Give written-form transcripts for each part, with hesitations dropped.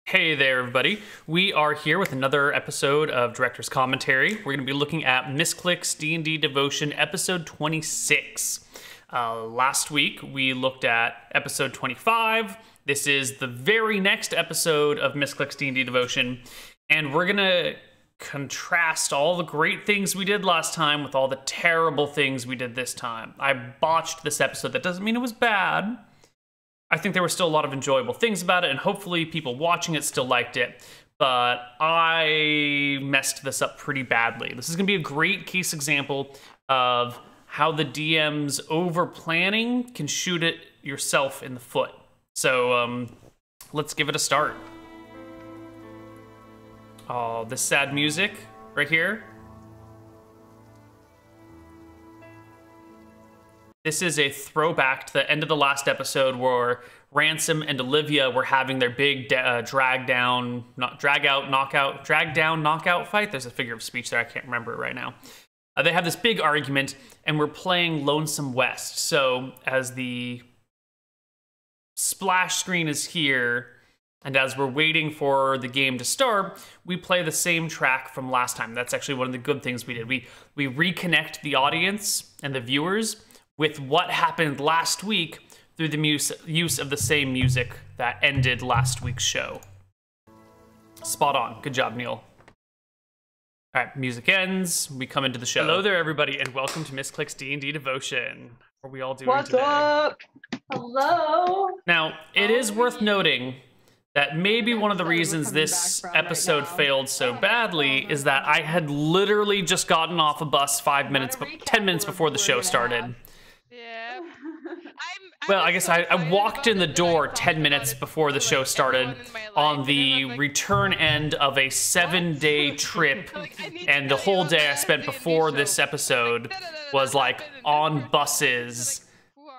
Hey there, everybody. We are here with another episode of Director's Commentary. We're going to be looking at Misclick's D&D Devotion, episode 26. Last week, we looked at episode 25. This is the very next episode of Misclick's D&D Devotion, and we're going to contrast all the great things we did last time with all the terrible things we did this time. I botched this episode. That doesn't mean it was bad. I think there were still a lot of enjoyable things about it, and hopefully people watching it still liked it, but I messed this up pretty badly. This is going to be a great case example of how the DM's over-planning can shoot it yourself in the foot. So let's give it a start. Oh, this sad music right here. This is a throwback to the end of the last episode where Ransom and Olivia were having their big drag down, knockout fight. There's a figure of speech there. I can't remember it right now. They have this big argument, and we're playing Lonesome West. So as the splash screen is here, and as we're waiting for the game to start, we play the same track from last time. That's actually one of the good things we did. We reconnect the audience and the viewers with what happened last week through the use of the same music that ended last week's show. Spot on. Good job, Neal. All right, music ends. We come into the show. Hello there, everybody, and welcome to Misclick's D&D Devotion. What are we all doing today? What's up? Hello. Now, it is worth noting that maybe one of the reasons this episode failed so badly is that I had literally just gotten off a bus 10 minutes before the show started. Yeah. Well, I guess I walked in the door 10 minutes before the show started on the return end of a 7-day trip, and the whole day I spent before this episode was like on buses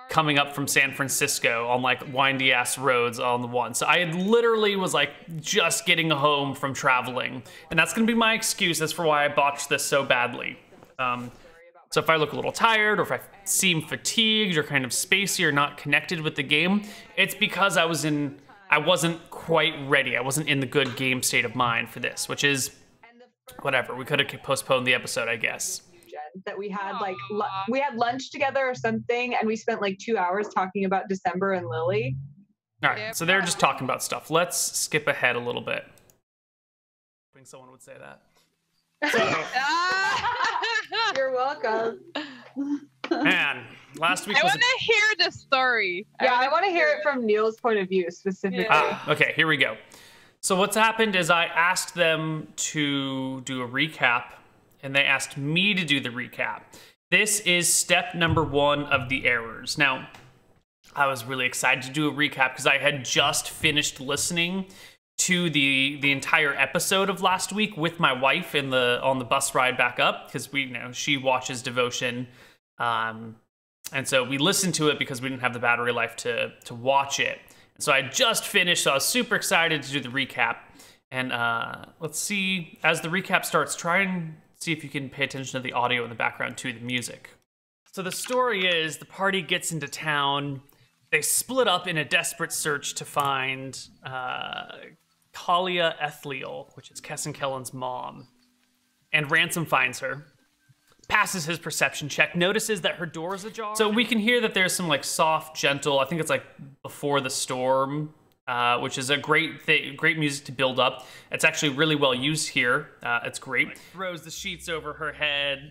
coming up from San Francisco on like windy ass roads on the one. So I had literally was like just getting home from traveling, and that's gonna be my excuse as for why I botched this so badly. So if I look a little tired, or if I seem fatigued, or kind of spacey, or not connected with the game, it's because I wasn't quite ready. I wasn't in the good game state of mind for this, which is whatever. We could have postponed the episode, I guess. That we had like we had lunch together or something, and we spent like 2 hours talking about December and Lily. All right, so they're just talking about stuff. Let's skip ahead a little bit. I think someone would say that. You're welcome. Man, last week I want to hear the story. Yeah, I want to hear it from Neal's point of view specifically. Okay, here we go. So what's happened is I asked them to do a recap, and they asked me to do the recap. This is step number 1 of the errors. Now, I was really excited to do a recap because I had just finished listening to the entire episode of last week with my wife on the bus ride back up, because she watches Devotion, and so we listened to it because we didn't have the battery life to watch it. And so I just finished, so I was super excited to do the recap. And let's see, as the recap starts, try and see if you can pay attention to the audio in the background to the music. So the story is the party gets into town. They split up in a desperate search to find Kalia Ethliel, which is Kes and Kellen's mom. And Ransom finds her, passes his perception check, notices that her door is ajar. So we can hear that there's some like soft, gentle, I think it's like Before the Storm, which is a great music to build up. It's actually really well used here. It's great. Like, throws the sheets over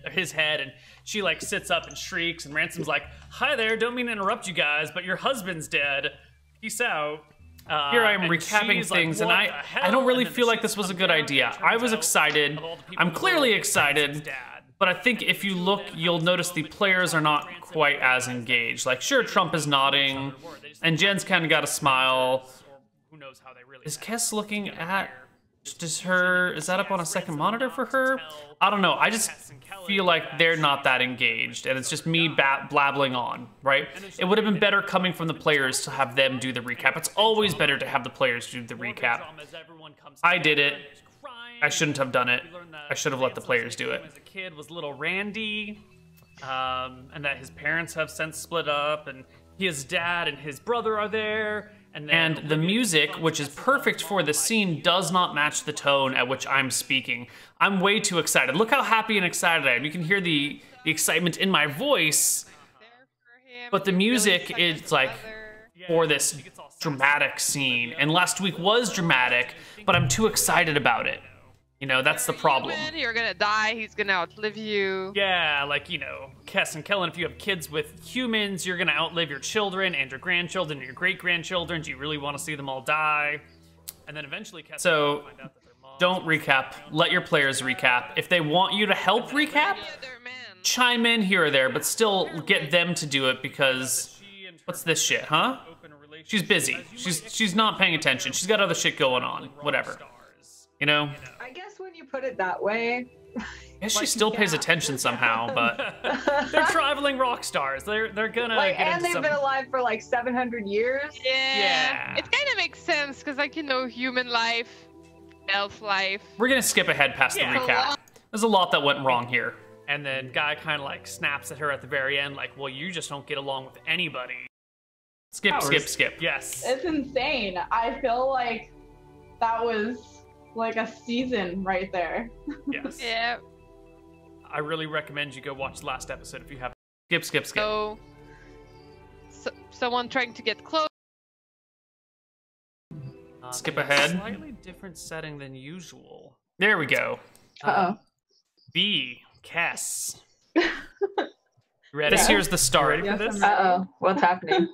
his head, and she like sits up and shrieks, and Ransom's like, "Hi there, don't mean to interrupt you guys, but your husband's dead. Peace out." Here I am recapping things, like, and I don't really feel like this was a good idea. I was excited. I'm clearly excited, but I think if you look, you'll notice the players are not quite as engaged. Like, sure, Trump is nodding, and Jen's kind of got a smile. Is Kes looking at is that up on a second monitor for her? I don't know. I just feel like they're not that engaged, and it's just me blabbling on, right? It would have been better coming from the players to have them do the recap. It's always better to have the players do the recap. I did it. I shouldn't have done it. I should have let the players do it. As a kid was little Randy, and that his parents have since split up, and His dad and his brother are there. And the music, which is perfect for the scene, does not match the tone at which I'm speaking. I'm way too excited. Look how happy and excited I am. You can hear the excitement in my voice. But the music is like for this dramatic scene. And last week was dramatic, but I'm too excited about it. You know, that's the problem. You're gonna die, he's gonna outlive you. Yeah, like, you know, Kess and Kellen, if you have kids with humans, you're gonna outlive your children and your grandchildren and your great-grandchildren. Do you really want to see them all die? And then eventually Kess will find out that their mom... Don't recap. Let your players recap. If they want you to help recap, chime in here or there, but still get them to do it because... What's this shit, huh? She's busy. She's not paying attention. She's got other shit going on. Whatever. You know? I guess when you put it that way. I guess she still pays attention somehow, but they're traveling rock stars. They're gonna like, get and they've been alive for like 700 years. Yeah. It kind of makes sense because, like, you know, human life, elf life. We're gonna skip ahead past the recap. There's a lot that went wrong here. And then Guy kind of like snaps at her at the very end, like, "Well, you just don't get along with anybody." Skip. Yes. It's insane. I feel like that was like a season right there. Yes. Yeah. I really recommend you go watch the last episode if you haven't. Skip. So someone trying to get close. Skip ahead. Slightly different setting than usual. There we go. B. Kess. Ready? This here's the start. Yes, for this? What's happening?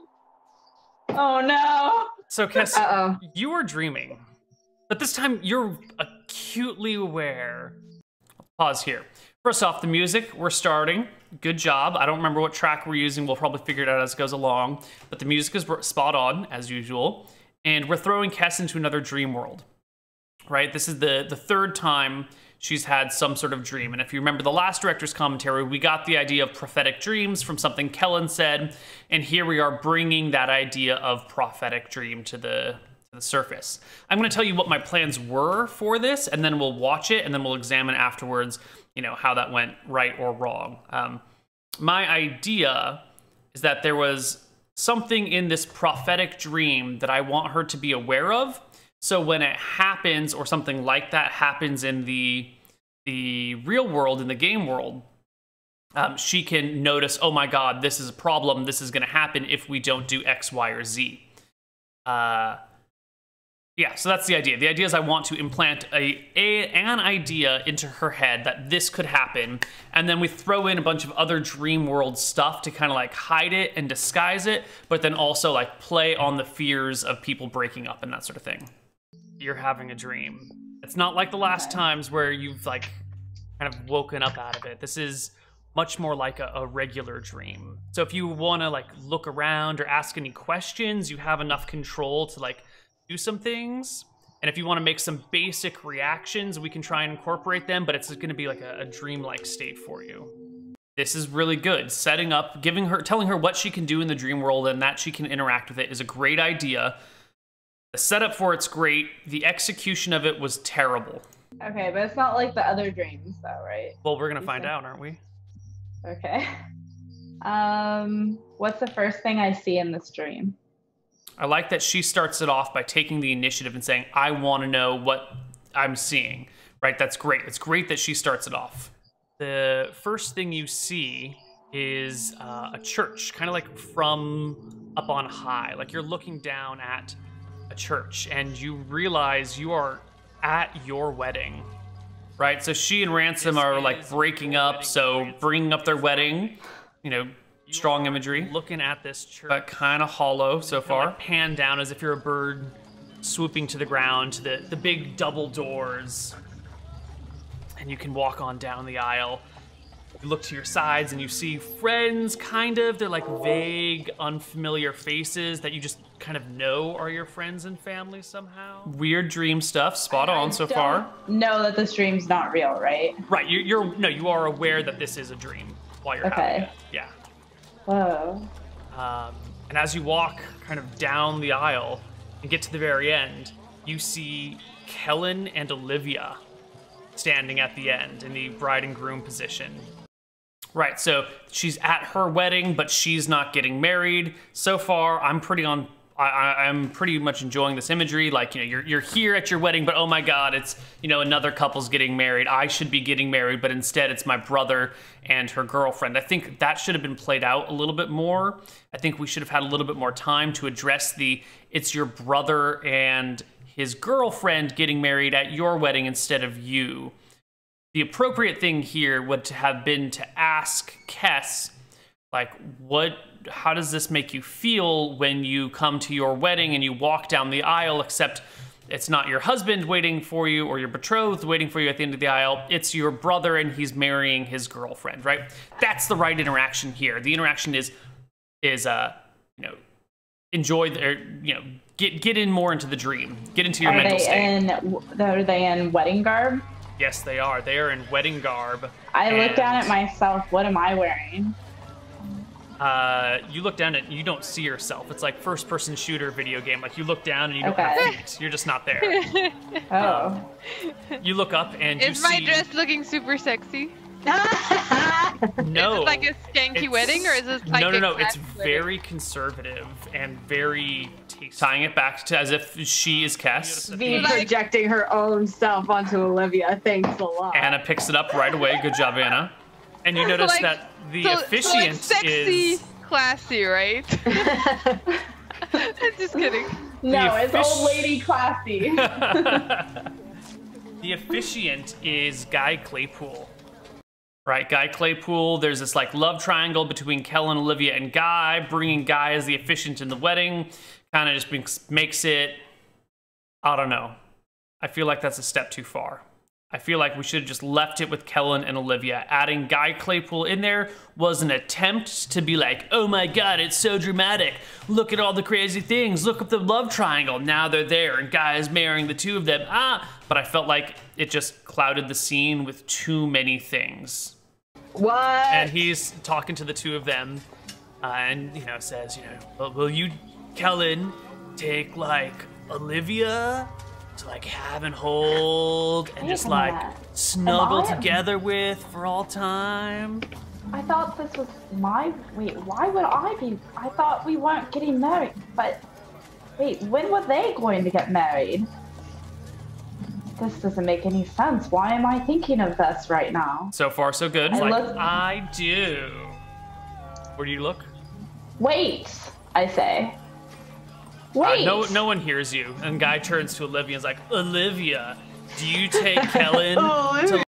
Oh no. So Kess, you are dreaming. But this time, you're acutely aware. Pause here. First off, the music, we're starting. Good job. I don't remember what track we're using. We'll probably figure it out as it goes along. But the music is spot on, as usual. And we're throwing Kess into another dream world. Right? This is the third time she's had some sort of dream. And if you remember the last director's commentary, we got the idea of prophetic dreams from something Kellen said. And here we are bringing that idea of prophetic dream to the surface. I'm going to tell you what my plans were for this, and then we'll watch it, and then we'll examine afterwards, you know, how that went right or wrong. My idea is that there was something in this prophetic dream that I want her to be aware of. So when it happens, or something like that happens in the real world, in the game world, she can notice, oh my God, this is a problem. This is going to happen if we don't do X, Y, or Z. Yeah, so that's the idea. The idea is I want to implant an idea into her head that this could happen, and then we throw in a bunch of other dream world stuff to kind of like hide it and disguise it, but then also like play on the fears of people breaking up and that sort of thing. You're having a dream. It's not like the last times where you've like kind of woken up out of it. This is much more like a regular dream. So if you want to like look around or ask any questions, you have enough control to like do some things. And if you want to make some basic reactions, we can try and incorporate them, but it's going to be like a dream-like state for you. This is really good. Setting up, telling her what she can do in the dream world and that she can interact with it is a great idea. The setup for it's great. The execution of it was terrible. Okay, but it's not like the other dreams though, right? Well, we're going to find out, aren't we? Okay. What's the first thing I see in this dream? I like that she starts it off by taking the initiative and saying, I want to know what I'm seeing, right? That's great. It's great that she starts it off. The first thing you see is a church, kind of like from up on high. Like you're looking down at a church and you realize you are at your wedding, right? So she and Ransom are like breaking up, so bringing up their wedding, you know, strong imagery. Looking at this church, but kind of hollow so far. Like pan down as if you're a bird swooping to the ground, to the big double doors. And you can walk on down the aisle. You look to your sides and you see friends, kind of. They're like vague, unfamiliar faces that you just kind of know are your friends and family somehow. Weird dream stuff, spot on so far. Know that this dream's not real, right? Right, you are aware that this is a dream while you're having it. Yeah. Whoa. And as you walk kind of down the aisle and get to the very end, you see Kellen and Olivia standing at the end in the bride and groom position. Right, so she's at her wedding, but she's not getting married. So far, I'm pretty much enjoying this imagery. Like, you know, you're here at your wedding, but oh my God, it's, you know, another couple's getting married. I should be getting married, but instead it's my brother and her girlfriend. I think that should have been played out a little bit more. I think we should have had a little bit more time to address it's your brother and his girlfriend getting married at your wedding instead of you. The appropriate thing here would have been to ask Kess, like, how does this make you feel when you come to your wedding and you walk down the aisle, except it's not your husband waiting for you or your betrothed waiting for you at the end of the aisle, it's your brother and he's marrying his girlfriend, right? That's the right interaction here. The interaction is you know, enjoy, you know, get in more into the dream. Get into your mental state. Are they in wedding garb? Yes, they are. They are in wedding garb. I look down at myself. What am I wearing? You look down and you don't see yourself. It's like first-person shooter video game. Like, you look down and you don't have feet. You're just not there. Oh. You look up and you see... Is my dress looking super sexy? No. Is it like a skanky wedding, or is this like No. It's very conservative and very tying it back to as if she is Kess. V projecting her own self onto Olivia. Thanks a lot. Anna picks it up right away. Good job, Anna. And you notice that the officiant sexy, is classy, right? Just kidding. No, it's old lady classy. The officiant is Guy Claypool. Right, Guy Claypool, there's this like love triangle between Kellen, Olivia, and Guy. Bringing Guy as the officiant in the wedding kind of just makes it, I don't know. I feel like that's a step too far. I feel like we should have just left it with Kellen and Olivia. Adding Guy Claypool in there was an attempt to be like, oh my God, it's so dramatic. Look at all the crazy things. Look at the love triangle. Now they're there and Guy is marrying the two of them. But I felt like it just clouded the scene with too many things. What? And he's talking to the two of them and, you know, says, you know, will you, Kellen, take like Olivia to like have and hold and just like snuggle together with for all time? I thought this was wait, why would I be? I thought we weren't getting married, but wait, when were they going to get married? This doesn't make any sense. Why am I thinking of this right now? So far, so good. I do. Where do you look? Wait, I say. Wait. No one hears you. And Guy turns to Olivia and is like, Olivia, do you take Kellen to...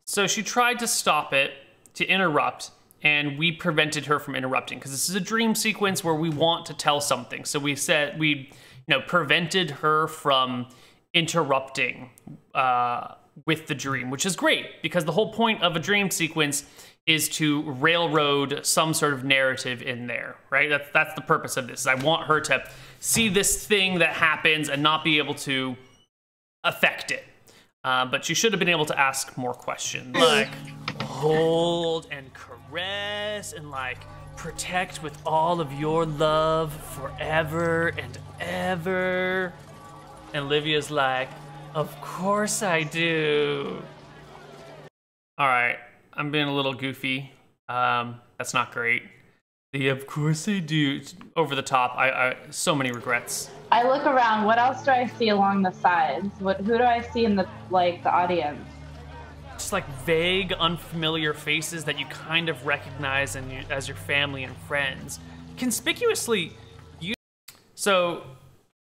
So she tried to stop it, to interrupt, and we prevented her from interrupting because this is a dream sequence where we want to tell something. So we said prevented her from interrupting with the dream, which is great because the whole point of a dream sequence is to railroad some sort of narrative in there, right? That's the purpose of this. Is I want her to see this thing that happens and not be able to affect it. But she should have been able to ask more questions, like hold and caress and like protect with all of your love forever and ever. And Olivia's like, of course I do. All right, I'm being a little goofy. That's not great. The of course I do, it's over the top. I so many regrets. I look around. What else do I see along the sides? Who do I see in the audience? Just like vague, unfamiliar faces that you kind of recognize as your family and friends. Conspicuously, so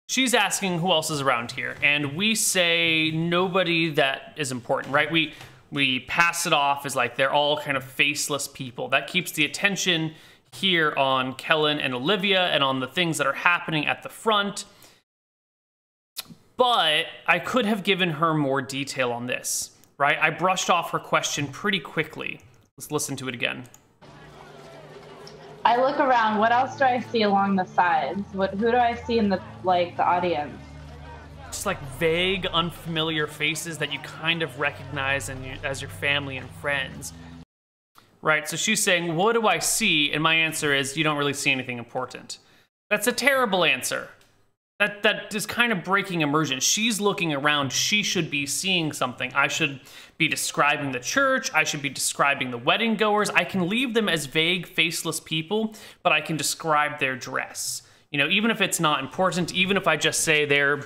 she's asking who else is around here, and we say nobody that is important, right? We pass it off as like they're all kind of faceless people. That keeps the attention here on Kellen and Olivia and on the things that are happening at the front. But I could have given her more detail on this, right? I brushed off her question pretty quickly. Let's listen to it again. I look around. What else do I see along the sides? Who do I see in the audience? Just like vague, unfamiliar faces that you kind of recognize as your family and friends. Right, so she's saying, what do I see? And my answer is, you don't really see anything important. That's a terrible answer. That is kind of breaking immersion. She's looking around. She should be seeing something. I should be describing the church. I should be describing the wedding goers. I can leave them as vague, faceless people, but I can describe their dress. You know, even if it's not important, even if I just say they're,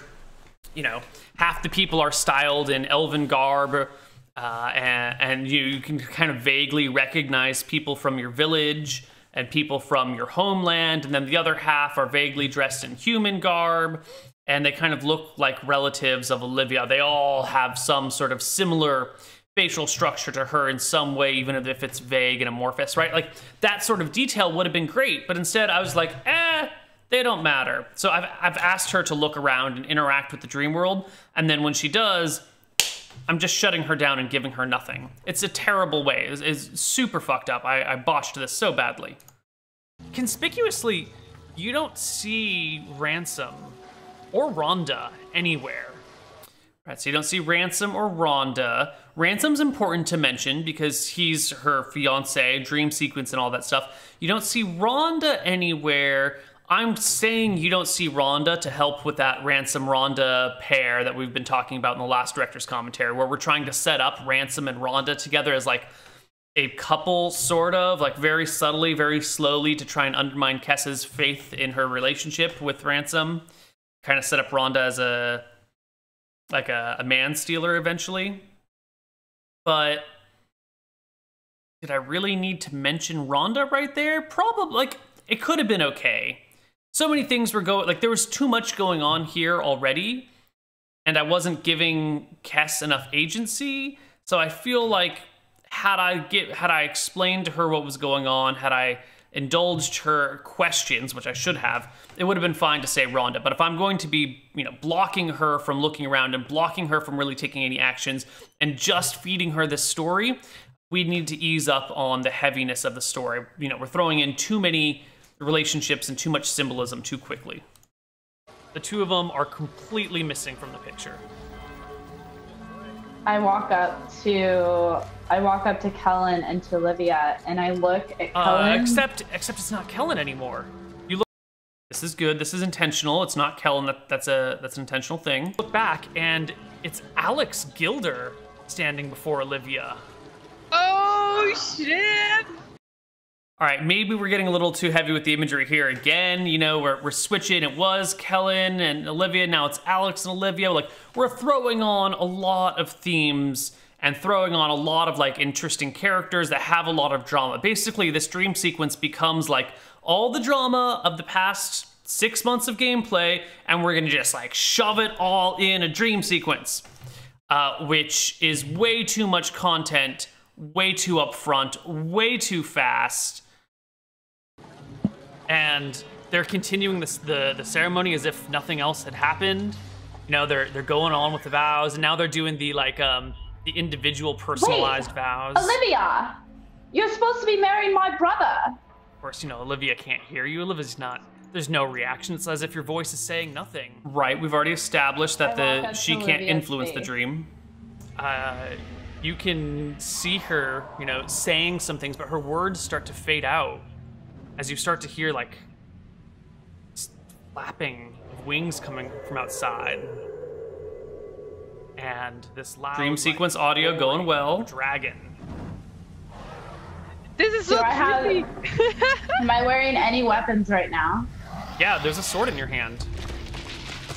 you know, half the people are styled in elven garb, and you can kind of vaguely recognize people from your village and people from your homeland, and then the other half are vaguely dressed in human garb, and they kind of look like relatives of Olivia. They all have some sort of similar facial structure to her in some way, even if it's vague and amorphous, right? Like, that sort of detail would have been great, but instead I was like, they don't matter. So I've asked her to look around and interact with the dream world, and then when she does, I'm just shutting her down and giving her nothing. It's a terrible way. It's super fucked up. I botched this so badly. Conspicuously, you don't see Ransom or Rhonda anywhere. Right, so you don't see Ransom or Rhonda. Ransom's important to mention because he's her fiance, dream sequence and all that stuff. You don't see Rhonda anywhere. I'm saying you don't see Rhonda to help with that Ransom-Rhonda pair that we've been talking about in the last director's commentary, where we're trying to set up Ransom and Rhonda together as like a couple, sort of, like very subtly, very slowly, to try and undermine Kessa's faith in her relationship with Ransom. Kind of set up Rhonda as a man-stealer eventually. But did I really need to mention Rhonda right there? Probably. Like, it could have been okay. So many things were going, like, there was too much going on here already, and I wasn't giving Kess enough agency. So I feel like had I explained to her what was going on, had I indulged her questions, which I should have, it would have been fine to say Rhonda. But if I'm going to be, you know, blocking her from looking around and blocking her from really taking any actions and just feeding her this story, we need to ease up on the heaviness of the story. You know, we're throwing in too many relationships and too much symbolism too quickly. The two of them are completely missing from the picture. I walk up to Kellen and to Olivia, and I look at Kellen. Except it's not Kellen anymore. You look. This is good. This is intentional. It's not Kellen. That's an intentional thing. Look back, and it's Alex Gilder standing before Olivia. Oh shit! All right, maybe we're getting a little too heavy with the imagery here again. You know, we're switching. It was Kellen and Olivia. Now it's Alex and Olivia. Like, we're throwing on a lot of themes and throwing on a lot of, like, interesting characters that have a lot of drama. Basically, this dream sequence becomes, like, all the drama of the past 6 months of gameplay, and we're gonna just, like, shove it all in a dream sequence, which is way too much content, way too upfront, way too fast. And they're continuing the ceremony as if nothing else had happened. You know, they're going on with the vows, and now they're doing the, like, the individual personalized vows. Olivia, you're supposed to be marrying my brother. Of course, you know, Olivia can't hear you. Olivia's not, there's no reaction. It's as if your voice is saying nothing. Right, we've already established that she can't influence the dream. You can see her, you know, saying some things, but her words start to fade out as you start to hear, like, flapping of wings coming from outside. And this loud dream sequence audio going well. Dragon. This is so creepy. Am I wearing any weapons right now? Yeah, there's a sword in your hand.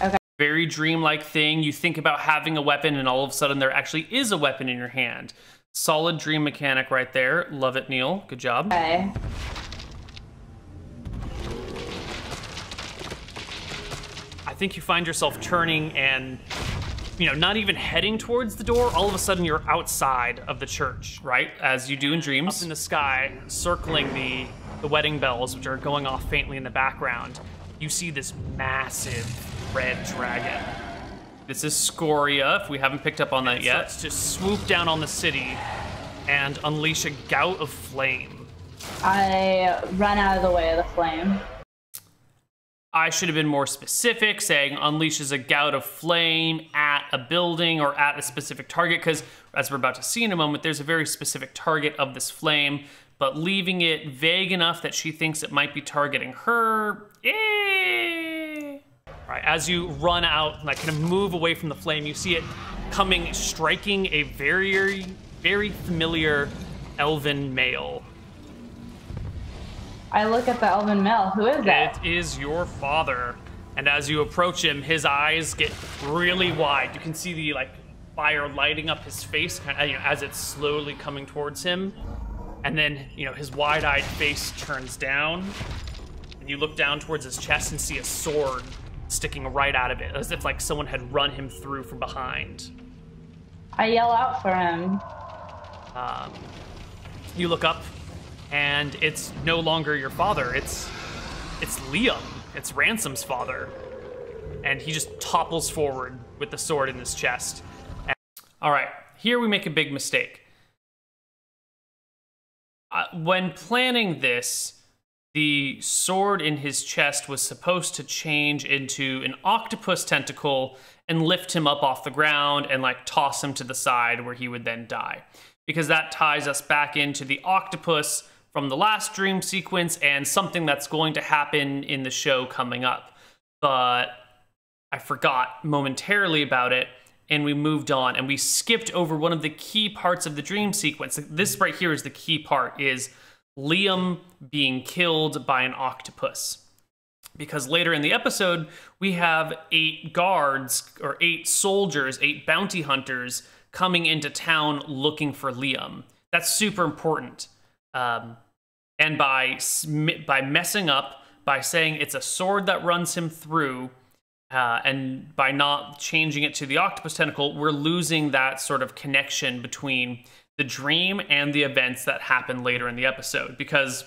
Okay. Very dreamlike thing. You think about having a weapon, and all of a sudden there actually is a weapon in your hand. Solid dream mechanic right there. Love it, Neal. Good job. Okay. I think you find yourself turning and, you know, not even heading towards the door. All of a sudden you're outside of the church, right? As you do in dreams. Up in the sky, circling the wedding bells, which are going off faintly in the background, you see this massive red dragon. This is Scoria, if we haven't picked up on that yet. Let's just swoop down on the city and unleash a gout of flame. I run out of the way of the flame. I should have been more specific, saying unleashes a gout of flame at a building or at a specific target, because as we're about to see in a moment, there's a very specific target of this flame, but leaving it vague enough that she thinks it might be targeting her. All right, as you run out, like kind of move away from the flame, you see it coming, striking a very, very familiar elven male. I look at the elven male. Who is it? It is your father. And as you approach him, his eyes get really wide. You can see the like fire lighting up his face kind of, as it's slowly coming towards him. And then, his wide-eyed face turns down. And you look down towards his chest and see a sword sticking right out of it, as if like someone had run him through from behind. I yell out for him. You look up, and it's no longer your father. It's Liam. It's Ransom's father. And he just topples forward with the sword in his chest. All right, here we make a big mistake. When planning this, the sword in his chest was supposed to change into an octopus tentacle and lift him up off the ground and like toss him to the side where he would then die. Because that ties us back into the octopus from the last dream sequence and something that's going to happen in the show coming up. But I forgot momentarily about it, and we moved on, and we skipped over one of the key parts of the dream sequence. This right here is the key part, is Liam being killed by an octopus. Because later in the episode, we have 8 guards, or 8 soldiers, 8 bounty hunters coming into town looking for Liam. That's super important. And by messing up, by saying it's a sword that runs him through, and by not changing it to the octopus tentacle, we're losing that sort of connection between the dream and the events that happen later in the episode. Because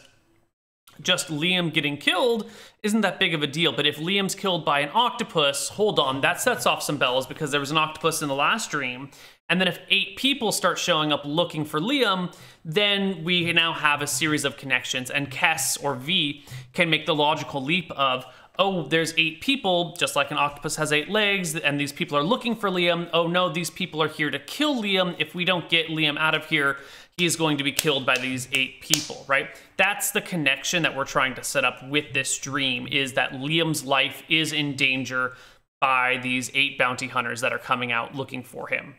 just Liam getting killed isn't that big of a deal. But if Liam's killed by an octopus, hold on, that sets off some bells, because there was an octopus in the last dream. And then if 8 people start showing up looking for Liam, then we now have a series of connections. And Kes or V can make the logical leap of, oh, there's 8 people, just like an octopus has 8 legs, and these people are looking for Liam. Oh no, these people are here to kill Liam. If we don't get Liam out of here, he is going to be killed by these 8 people, right? That's the connection that we're trying to set up with this dream, is that Liam's life is in danger by these 8 bounty hunters that are coming out looking for him.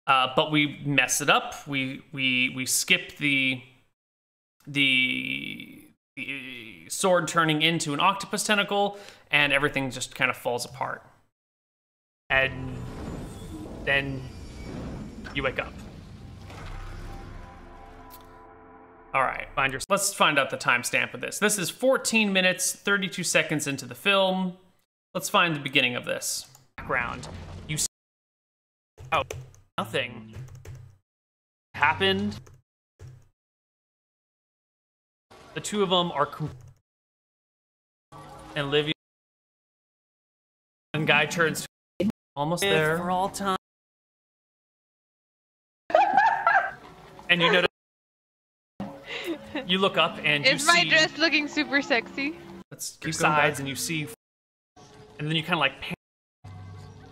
But we mess it up. We skip the sword turning into an octopus tentacle, and everything just kind of falls apart. And then you wake up. All right, let's find out the timestamp of this. This is 14 minutes, 32 seconds into the film. Let's find the beginning of this. Background. You see, oh, nothing happened. The two of them are, and Livia, and Guy turns, almost there for all time. And you notice, you look up and you see, is my dress looking super sexy? Let's keep sides, and you see, and then you kind of like pan.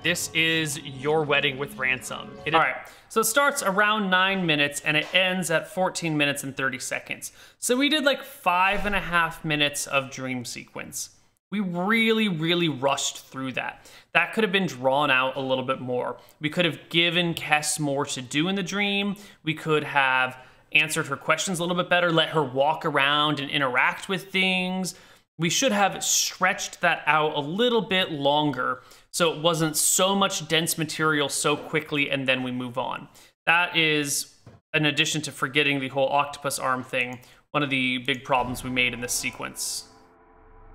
This is your wedding with Ransom. All right, so it starts around 9 minutes and it ends at 14 minutes and 30 seconds. So we did like 5.5 minutes of dream sequence. We really, really rushed through that. That could have been drawn out a little bit more. We could have given Kes more to do in the dream. We could have answered her questions a little bit better, let her walk around and interact with things. We should have stretched that out a little bit longer, so it wasn't so much dense material so quickly and then we move on. That is, in addition to forgetting the whole octopus arm thing, one of the big problems we made in this sequence.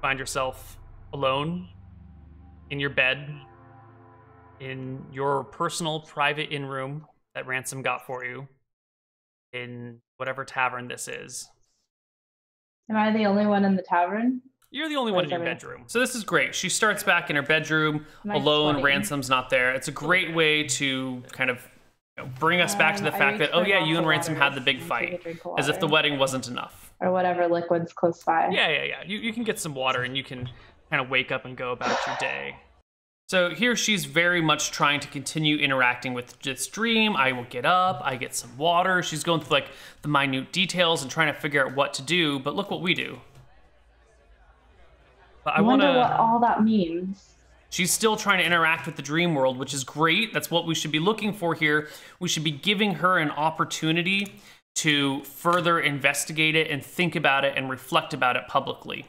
Find yourself alone in your bed, in your personal private in-room that Ransom got for you, in whatever tavern this is. Am I the only one in the tavern? You're the only one in your bedroom. So this is great. She starts back in her bedroom alone. Ransom's not there. It's a great way to kind of bring us back to the fact that, oh yeah, you and Ransom had the big fight, as if the wedding wasn't enough. Or whatever liquid's close by. Yeah. You can get some water and you can kind of wake up and go about your day. So here she's very much trying to continue interacting with this dream. I will get up, I get some water. She's going through like the minute details and trying to figure out what to do, but look what we do. But I wonder what all that means. She's still trying to interact with the dream world, which is great. That's what we should be looking for here. We should be giving her an opportunity to further investigate it and think about it and reflect about it publicly.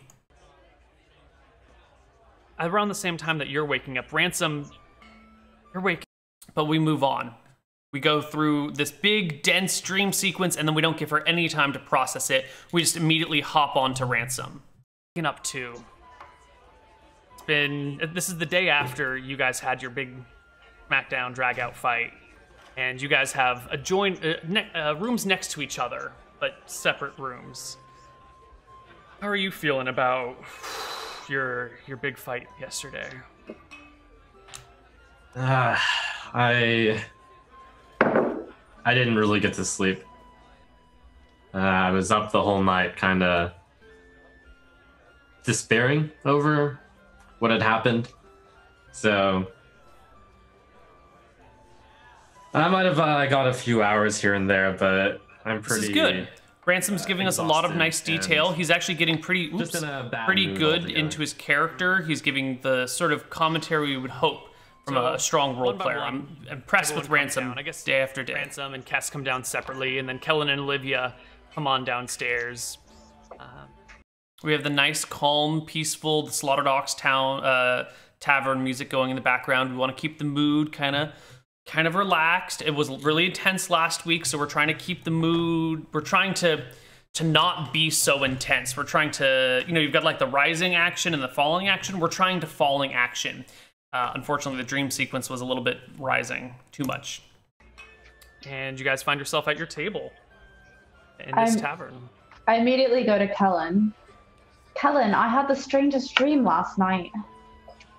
Around the same time that you're waking up, Ransom, you're waking up, but we move on. We go through this big, dense dream sequence, and then we don't give her any time to process it. We just immediately hop on to Ransom. Waking up to. This is the day after you guys had your big smackdown, drag-out fight. And you guys have rooms next to each other, but separate rooms. How are you feeling about your big fight yesterday? I didn't really get to sleep. I was up the whole night, kind of despairing over what had happened. So I might have got a few hours here and there, but I'm pretty... This is good. Ransom's giving us a lot of nice detail. He's actually getting pretty good into his character. He's giving the sort of commentary we would hope from a strong role player. I'm impressed with Ransom day after day. Ransom and Kess come down separately, and then Kellen and Olivia come on downstairs. We have the nice, calm, peaceful, the Slaughtered Ox Tavern music going in the background. We want to keep the mood kind of relaxed. It was really intense last week, so we're trying to keep the mood. We're trying to not be so intense. We're trying to, you've got like the rising action and the falling action. We're trying to falling action. Unfortunately, the dream sequence was a little bit rising too much. And you guys find yourself at your table in this tavern. I immediately go to Kellen. Kellen, I had the strangest dream last night.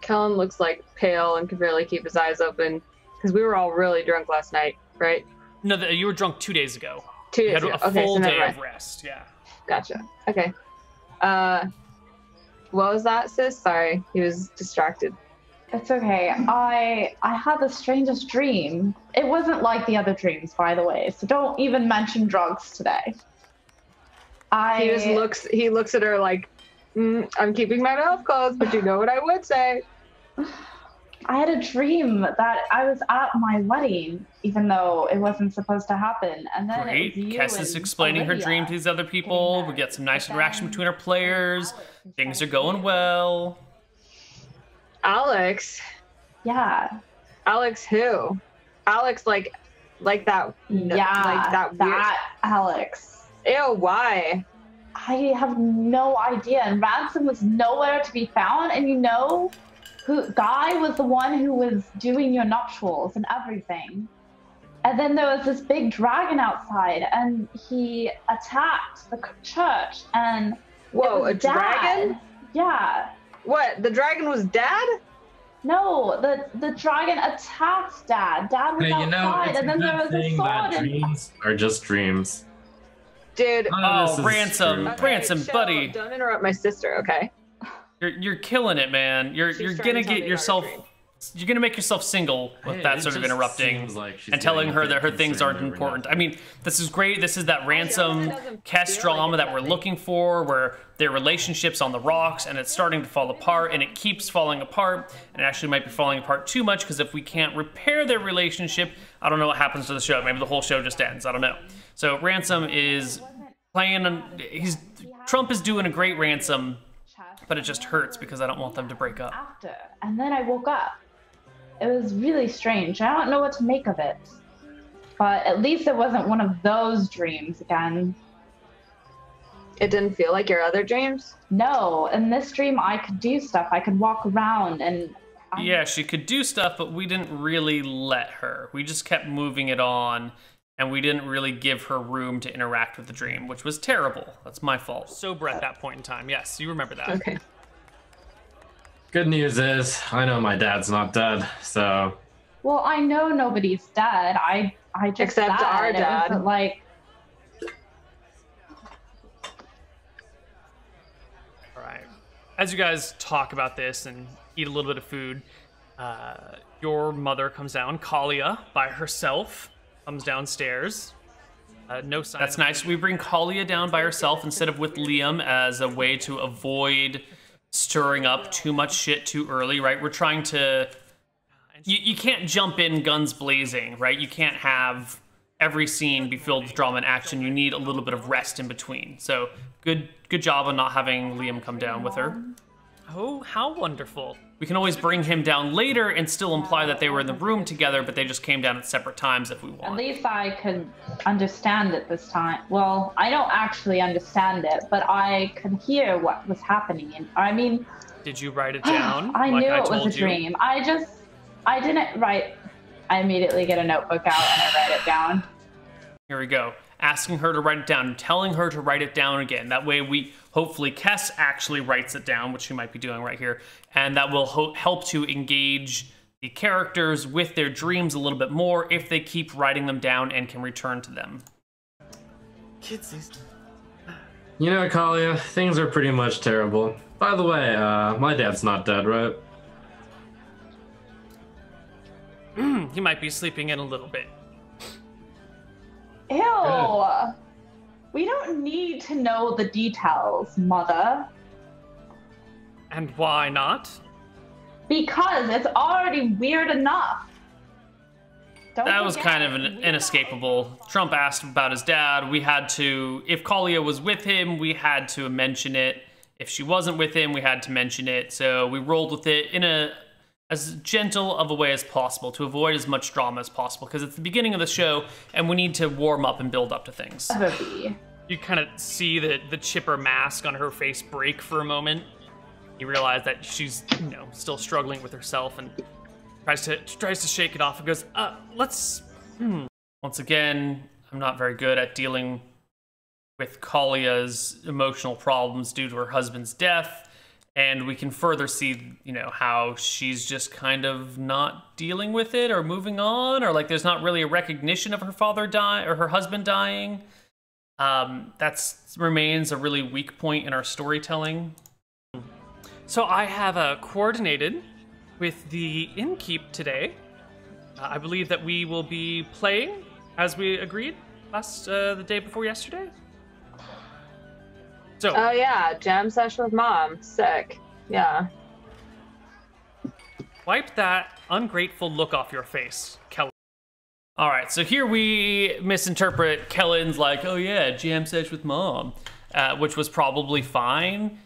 Kellen looks like pale and can barely keep his eyes open because we were all really drunk last night, right? No, you were drunk 2 days ago. 2 days ago. You had a full day of rest, yeah. Gotcha. Okay. What was that, sis? Sorry, he was distracted. It's okay. I had the strangest dream. It wasn't like the other dreams, by the way, so don't even mention drugs today. He looks at her like, I'm keeping my mouth closed, but you know what I would say. I had a dream that I was at my wedding, even though it wasn't supposed to happen. And then great. Kess is explaining her dream to these other people. We get some nice interaction between our players. Things are going well. Alex? Yeah. Alex who? Alex like that? Yeah, like that Alex. Ew, why? I have no idea. And Ransom was nowhere to be found. And Guy was the one who was doing your nuptials and everything. And then there was this big dragon outside, and he attacked the church. And whoa, a dragon? Yeah. What? The dragon was Dad? No, the dragon attacked Dad. Dad was outside, and then there was a sword. Dreams are just dreams. Dude. Oh, Ransom, Ransom, buddy. Don't interrupt my sister, okay? You're killing it, man. You're gonna get yourself. You're gonna make yourself single with that sort of interrupting and telling her that her things aren't important. I mean, this is great. This is that Ransom Kess drama that we're looking for, where their relationship's on the rocks and it's starting to fall apart, and it keeps falling apart, and it actually might be falling apart too much, because if we can't repair their relationship, I don't know what happens to the show. Maybe the whole show just ends. I don't know. So Ransom is playing. Trump is doing a great Ransom, but it just hurts because I don't want them to break up. And then I woke up. It was really strange. I don't know what to make of it. But at least it wasn't one of those dreams again. It didn't feel like your other dreams? No. In this dream, I could do stuff. I could walk around and... Yeah, she could do stuff, but we didn't really let her. We just kept moving it on, and we didn't really give her room to interact with the dream, which was terrible. That's my fault. Sober at that point in time. Yes, you remember that. Okay. Good news is, I know my dad's not dead, so... Well, I know nobody's dead. I just Except said our dad. It wasn't like... All right. As you guys talk about this and eat a little bit of food, your mother comes down, Kalia, by herself, comes downstairs. No sign. That's nice. We bring Kalia down by herself instead of with Liam as a way to avoid stirring up too much shit too early, right? We're trying to... You can't jump in guns blazing, right? You can't have every scene be filled with drama and action. You need a little bit of rest in between. So good job on not having Liam come down with her. Oh, how wonderful. We can always bring him down later and still imply that they were in the room together, but they just came down at separate times if we want. At least I could understand it this time. Well, I don't actually understand it, but I could hear what was happening. And I mean... Did you write it down? I like knew I it was a dream. I didn't write... I immediately get a notebook out and I write it down. Here we go. Asking her to write it down, telling her to write it down again. That way hopefully Kess actually writes it down, which she might be doing right here. And that will help to engage the characters with their dreams a little bit more if they keep writing them down and can return to them. Kidsies. You know, Kalia, things are pretty much terrible. By the way, my dad's not dead, right? He might be sleeping in a little bit. Ew! Good. We don't need to know the details, Mother. And why not? Because it's already weird enough. That was kind of inescapable. Trump asked about his dad. We had to, if Kalia was with him, we had to mention it. If she wasn't with him, we had to mention it. So we rolled with it in as gentle of a way as possible to avoid as much drama as possible, because it's the beginning of the show and we need to warm up and build up to things. You kind of see the chipper mask on her face break for a moment. You realize that she's, you know, still struggling with herself and tries to shake it off and goes, let's... Once again, I'm not very good at dealing with Kalia's emotional problems due to her husband's death. And we can further see, you know, how she's just kind of not dealing with it or moving on, or like there's not really a recognition of her father dying or her husband dying. That remains a really weak point in our storytelling. So I have coordinated with the innkeep today. I believe that we will be playing as we agreed the day before yesterday. So, oh yeah, jam session with Mom. Sick. Yeah. Wipe that ungrateful look off your face, Kelly. All right, so here we misinterpret Kellen's like, oh yeah, jam sesh with Mom, which was probably fine.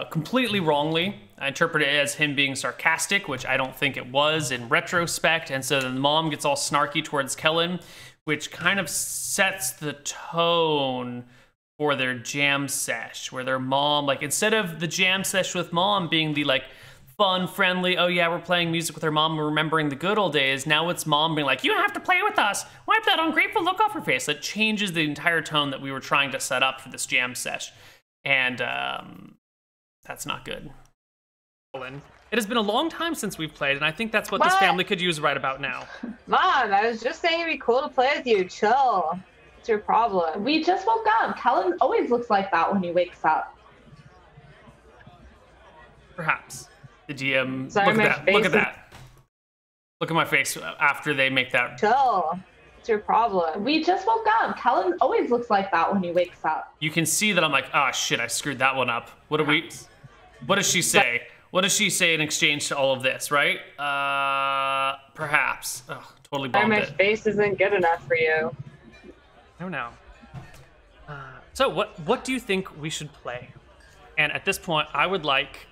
Completely wrongly. I interpret it as him being sarcastic, which I don't think it was in retrospect. And so then the mom gets all snarky towards Kellen, which kind of sets the tone for their jam sesh, where their mom, like, instead of the jam sesh with Mom being the like fun, friendly, oh yeah, we're playing music with her mom and remembering the good old days, now it's Mom being like, you have to play with us, wipe that ungrateful look off her face. That changes the entire tone that we were trying to set up for this jam sesh. And that's not good. It has been a long time since we've played, and I think that's what this family could use right about now. Mom, I was just saying it'd be cool to play with you. Chill. What's your problem? We just woke up. Kellen always looks like that when he wakes up. Perhaps. The DM, Sorry, look at that. Look at that. Look at my face after they make that. Chill. What's your problem? We just woke up. Kellen always looks like that when he wakes up. You can see that I'm like, oh shit, I screwed that one up. What does she say? What does she say in exchange to all of this, right? Perhaps. Ugh, totally bombed My it. face isn't good enough for you. I don't know. So what do you think we should play? And at this point, I would like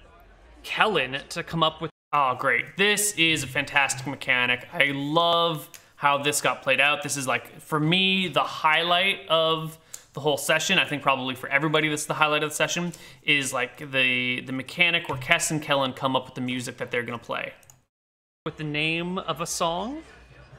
Kellen to come up with... Oh, great. This is a fantastic mechanic. I love how this got played out. This is, like, for me, the highlight of the whole session. I think probably for everybody this is the highlight of the session, is like the mechanic where Kess and Kellen come up with the music that they're gonna play. With the name of a song,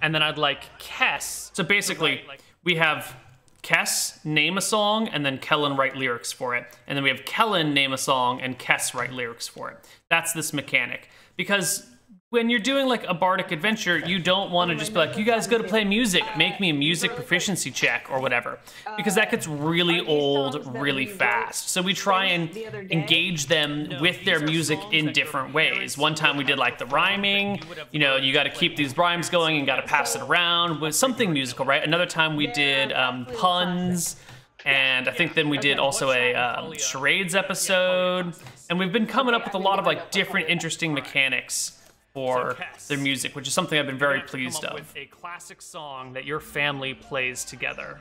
and then I'd like Kess. So basically, we have Kess name a song, and then Kellen write lyrics for it. And then we have Kellen name a song, and Kess write lyrics for it. That's this mechanic. Because when you're doing like a bardic adventure, you don't want to just be like, you guys go to play music, make me a music proficiency check or whatever. Because that gets really old really fast. So we try and engage them with their music in different ways. One time we did like the rhyming, you know, you got to keep these rhymes going and got to pass it around with something musical, right? Another time we did puns. And I think then we did also a charades episode. And we've been coming up with a lot of like different interesting mechanics for their music, which is something I've been very pleased of. With a classic song that your family plays together.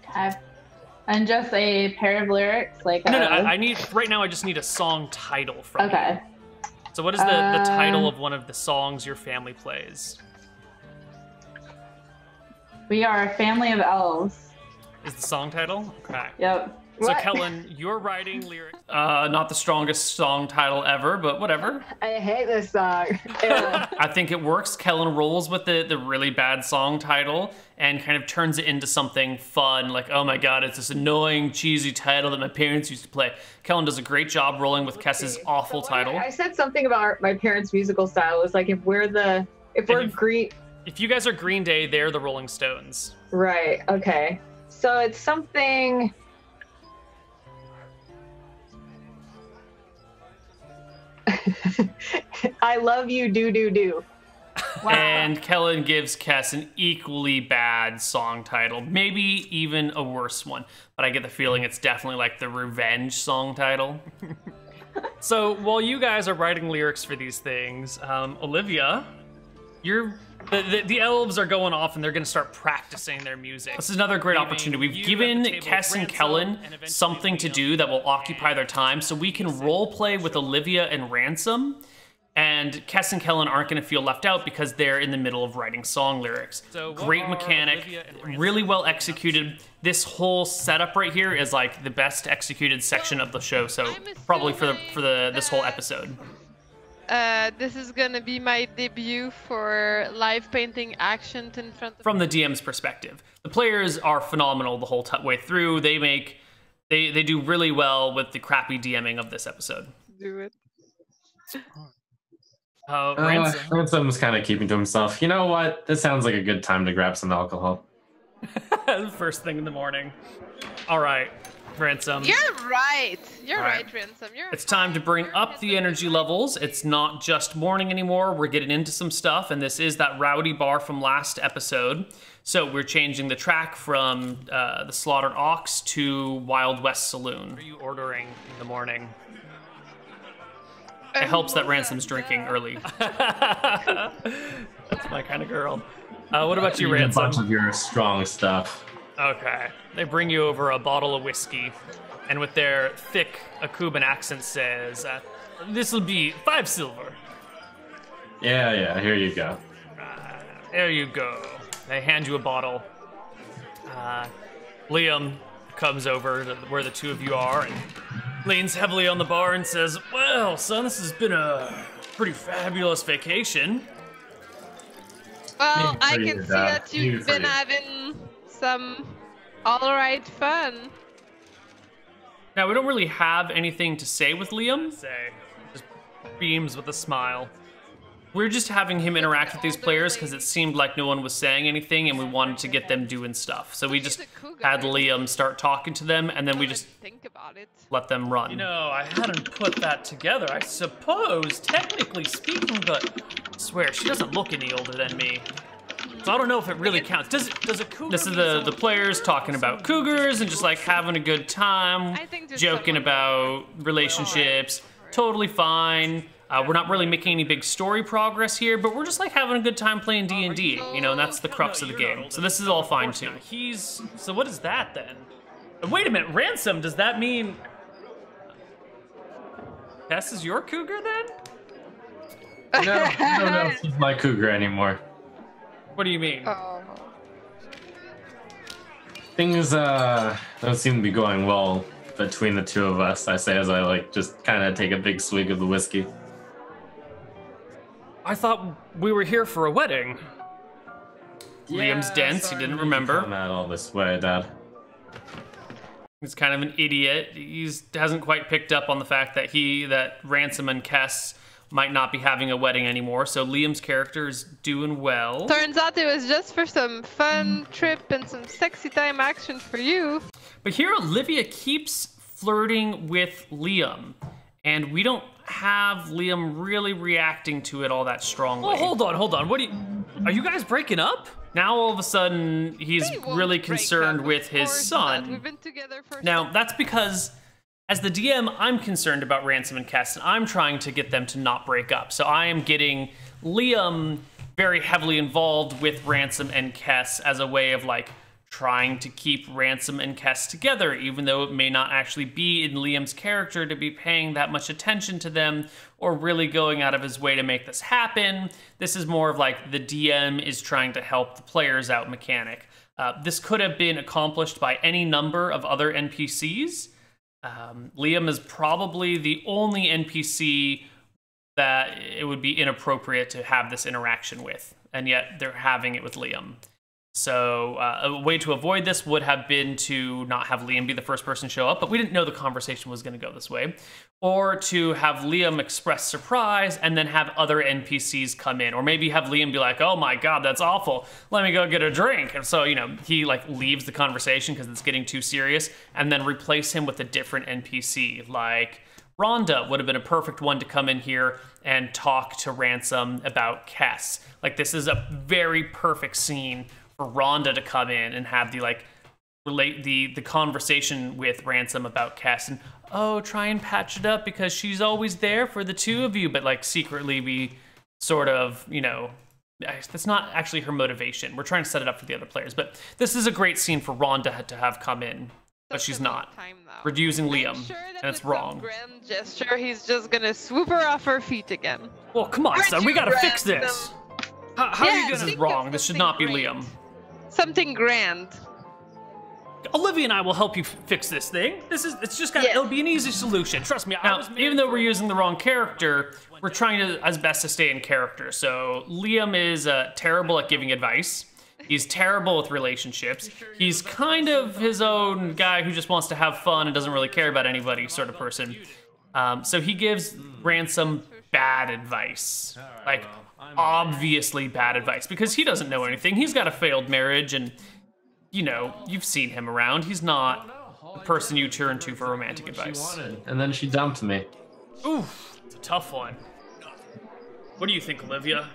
Okay. And just a pair of lyrics, like No, I need right now. I just need a song title from you. Okay. So what is the title of one of the songs your family plays? We are a family of elves. Is the song title? Okay. Yep. So What? Kellen, you're writing lyrics. Not the strongest song title ever, but whatever. I hate this song. I think it works. Kellen rolls with the really bad song title and kind of turns it into something fun, like, oh my god, it's this annoying, cheesy title that my parents used to play. Kellen does a great job rolling with Kess's awful title. I said something about my parents' musical style. It was like if we're Green. If you guys are Green Day, they're the Rolling Stones. Right. Okay. So it's something. I love you, do. Wow. And Kellen gives Kess an equally bad song title, maybe even a worse one. But I get the feeling it's definitely like the revenge song title. So while you guys are writing lyrics for these things, Olivia, the elves are going off and they're going to start practicing their music. This is another great opportunity. We've given Kess and Kellen something to do that will occupy their time, so we can role play with Olivia and Ransom. And Kess and Kellen aren't going to feel left out because they're in the middle of writing song lyrics. So great mechanic, really well executed. This whole setup right here is like the best executed section of the show. So probably for this whole episode. This is gonna be my debut for live painting action in front of. From the DM's perspective, the players are phenomenal the whole way through. They do really well with the crappy DMing of this episode. Do it. Ransom's kind of keeping to himself. You know what? This sounds like a good time to grab some alcohol. First thing in the morning. All right, Ransom. You're right. You're right, Ransom. It's time to bring up the energy levels. It's not just morning anymore. We're getting into some stuff, and this is that rowdy bar from last episode. So we're changing the track from the Slaughtered Ox to Wild West Saloon. What are you ordering in the morning? It helps that Ransom's drinking early. That's my kind of girl. What about you, Ransom? A bunch of your strong stuff. Okay. They bring you over a bottle of whiskey, and with their thick Akuban accent says, this'll be 5 silver. Yeah, here you go. There you go. They hand you a bottle. Liam comes over to where the two of you are and leans heavily on the bar and says, well, son, this has been a pretty fabulous vacation. Well, I can see that you've been having some alright fun. Now, we don't really have anything to say with Liam. Just beams with a smile. We're just having him interact with these players because it seemed like no one was saying anything and we wanted to get them doing stuff. So we just had Liam start talking to them and then we just let them run. You know, I hadn't put that together, I suppose, technically speaking, but I swear, she doesn't look any older than me. So I don't know if it really counts. Does a cougar? This is the players talking about cougars and just like having a good time, joking about relationships. Totally fine. We're not really making any big story progress here, but we're just like having a good time playing D&D, you know, and that's the crux of the game. So this is all fine too. So what is that then? Wait a minute, Ransom, does that mean Tess is your cougar then? No, I don't know if she's my cougar anymore. What do you mean? Things don't seem to be going well between the two of us, I say as I like just kind of take a big swig of the whiskey. I thought we were here for a wedding. Liam's dense, he didn't remember. Come out all this way, Dad. He's kind of an idiot. He hasn't quite picked up on the fact that Ransom and Kess might not be having a wedding anymore, so Liam's character is doing well. Turns out it was just for some fun trip and some sexy time action for you. But here Olivia keeps flirting with Liam, and we don't have Liam really reacting to it all that strongly. Oh, hold on. Are you guys breaking up? Now all of a sudden he's really concerned with his son. We've been together for now that's because As the DM, I'm concerned about Ransom and Kess, and I'm trying to get them to not break up. So I am getting Liam very heavily involved with Ransom and Kess as a way of like trying to keep Ransom and Kess together, even though it may not actually be in Liam's character to be paying that much attention to them or really going out of his way to make this happen. This is more of like the DM is trying to help the players out mechanic. This could have been accomplished by any number of other NPCs. Liam is probably the only NPC that it would be inappropriate to have this interaction with, and yet they're having it with Liam. So a way to avoid this would have been to not have Liam be the first person to show up, but we didn't know the conversation was going to go this way. Or to have Liam express surprise and then have other NPCs come in. Or maybe have Liam be like, oh my god, that's awful. Let me go get a drink. And so, you know, he like leaves the conversation because it's getting too serious, and then replace him with a different NPC. Like Rhonda would have been a perfect one to come in here and talk to Ransom about Kess. Like this is a very perfect scene for Rhonda to come in and have the like relate the conversation with Ransom about Kess, and oh, try and patch it up because she's always there for the two of you, but like secretly we sort of, you know, that's not actually her motivation. We're trying to set it up for the other players, but this is a great scene for Rhonda to have come in, but she's not. We're using Liam, Sure that and it's with some wrong. grand gesture, he's just gonna swoop her off her feet again. Well, come on, son, we gotta fix this. How are you gonna? This is think wrong. of This should something not be great. Liam. Something grand. Olivia and I will help you fix this thing. It's just gonna, Yeah. it'll be an easy solution. Trust me. Now, even though we're using the wrong character, we're trying to, as best to stay in character. So Liam is terrible at giving advice. He's terrible with relationships. He's kind of his own guy who just wants to have fun and doesn't really care about anybody sort of person. So he gives Ransom bad advice. Like, obviously bad advice, because he doesn't know anything. He's got a failed marriage, and you know, you've seen him around. He's not the person you turn to for romantic advice. And then she dumped me. Oof, it's a tough one. What do you think, Olivia?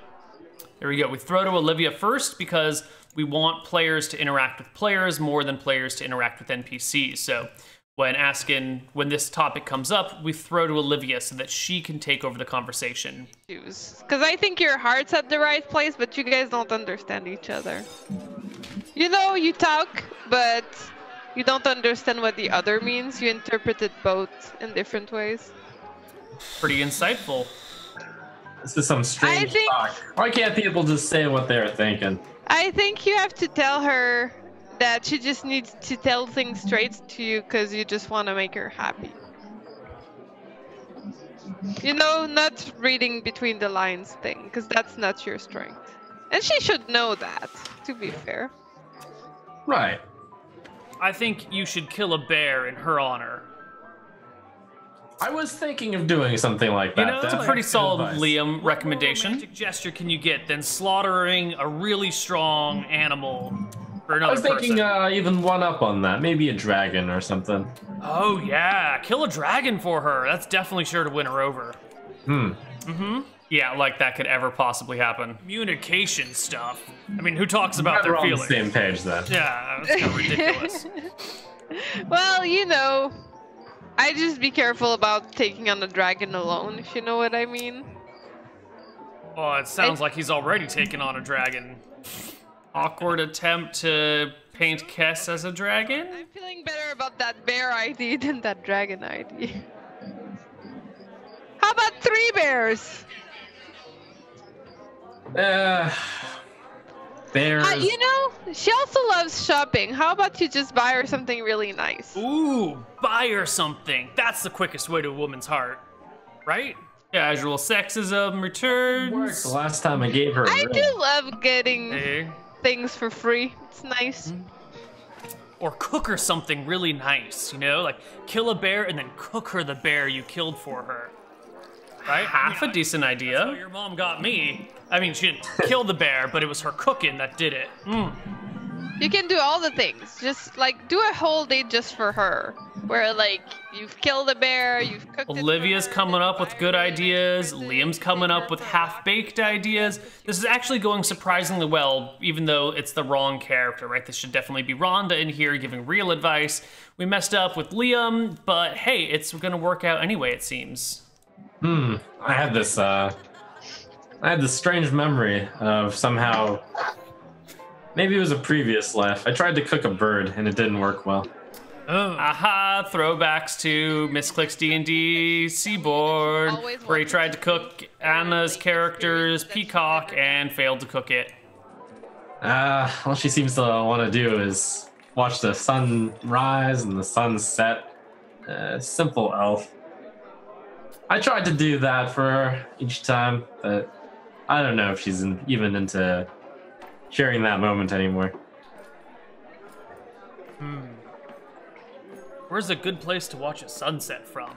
There we go. We throw to Olivia first because we want players to interact with players more than players to interact with NPCs. So when this topic comes up, we throw to Olivia so that she can take over the conversation. Because I think your heart's at the right place, but you guys don't understand each other. You know, you talk, but you don't understand what the other means. You interpret it both in different ways. Pretty insightful. This is some strange think- talk. Why can't people just say what they're thinking? I think you have to tell her that she just needs to tell things straight to you because you just want to make her happy. You know, not reading between the lines thing, because that's not your strength. And she should know that, to be fair. Right. I think you should kill a bear in her honor. I was thinking of doing something like that. You know, it's a pretty solid advice. Liam recommendation. What more romantic gesture can you get than slaughtering a really strong animal for I another was thinking person? even one up on that. Maybe a dragon or something. Oh yeah, kill a dragon for her. That's definitely sure to win her over. Yeah, like that could ever possibly happen. Communication stuff. I mean, who talks about We're their on the feelings? same page then. Yeah, that's kind of ridiculous. Well, you know, I just be careful about taking on a dragon alone, if you know what I mean. Oh, it sounds like he's already taken on a dragon. Awkward attempt to paint Kess as a dragon? I'm feeling better about that bear ID than that dragon ID. How about 3 bears? Bears. You know, she also loves shopping. How about you just buy her something really nice? Ooh, buy her something. That's the quickest way to a woman's heart, right? Casual sexism returns. Worked the last time I gave her a I ring. do love getting Hey. things for free. It's nice. Or cook her something really nice, you know? Like, kill a bear and then cook her the bear you killed for her. Right? Half a decent idea. That's how your mom got me. I mean, she didn't kill the bear, but it was her cooking that did it. You can do all the things. Just like do a whole day just for her, where like you've killed a bear, you've cooked. Olivia's coming up with good ideas. Liam's coming up with half-baked ideas. This is actually going surprisingly well, even though it's the wrong character, right? This should definitely be Rhonda in here giving real advice. We messed up with Liam, but hey, it's gonna work out anyway, it seems. I had this strange memory of somehow. Maybe it was a previous life. I tried to cook a bird and it didn't work well. Oh. Aha, throwbacks to Misclick's D&D Seaboard, where he tried to cook Anna's character's peacock and failed to cook it. All she seems to want to do is watch the sun rise and the sun set. Simple elf. I tried to do that for her each time, but I don't know if she's even into sharing that moment anymore. Where's a good place to watch a sunset from?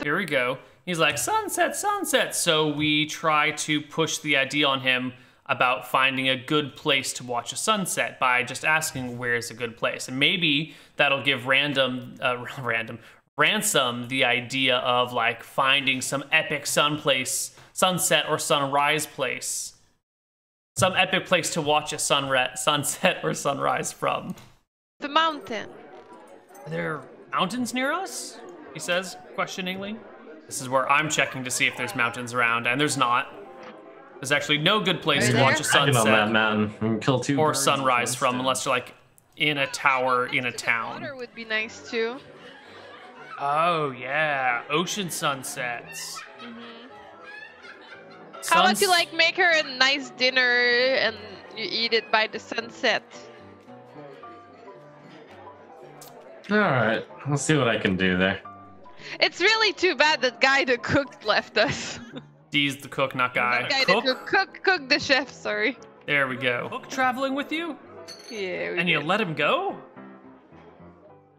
Here we go. He's like, sunset, sunset. So we try to push the idea on him about finding a good place to watch a sunset by just asking where's a good place. And maybe that'll give Ransom the idea of like finding some epic sunset or sunrise place. Some epic place to watch a sunset or sunrise from. The mountain. Are there mountains near us? He says, questioningly. This is where I'm checking to see if there's mountains around, and there's not. There's actually no good place to watch a sunset on that mountain and kill two or birds sunrise from unless you're like in a tower in a town. Water would be nice too. Oh yeah, ocean sunsets. How about you like make her a nice dinner and you eat it by the sunset? All right, I'll see what I can do there. It's really too bad that guy that cooked left us. D's the cook, not guy. That guy Cook? cook the chef, sorry. There we go. Cook traveling with you? Yeah, and you let him go?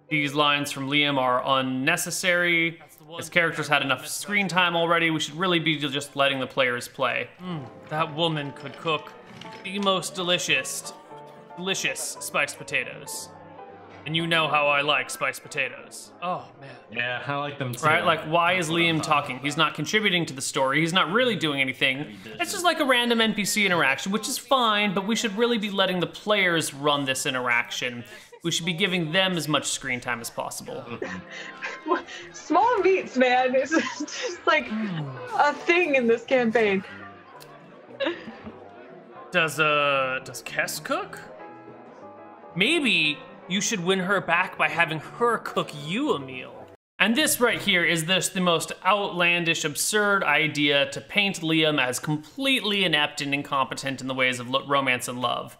These lines from Liam are unnecessary. His character's had enough screen time already. We should really be just letting the players play. That woman could cook the most delicious spiced potatoes. And you know how I like spiced potatoes. Oh, man. Yeah, I like them too. Right, like, why is Liam talking? He's not contributing to the story. He's not really doing anything. It's just like a random NPC interaction, which is fine, but we should really be letting the players run this interaction. We should be giving them as much screen time as possible. Small meats, man. It's just like a thing in this campaign. Does Kess cook? Maybe you should win her back by having her cook you a meal. And this right here is the most outlandish, absurd idea to paint Liam as completely inept and incompetent in the ways of romance and love.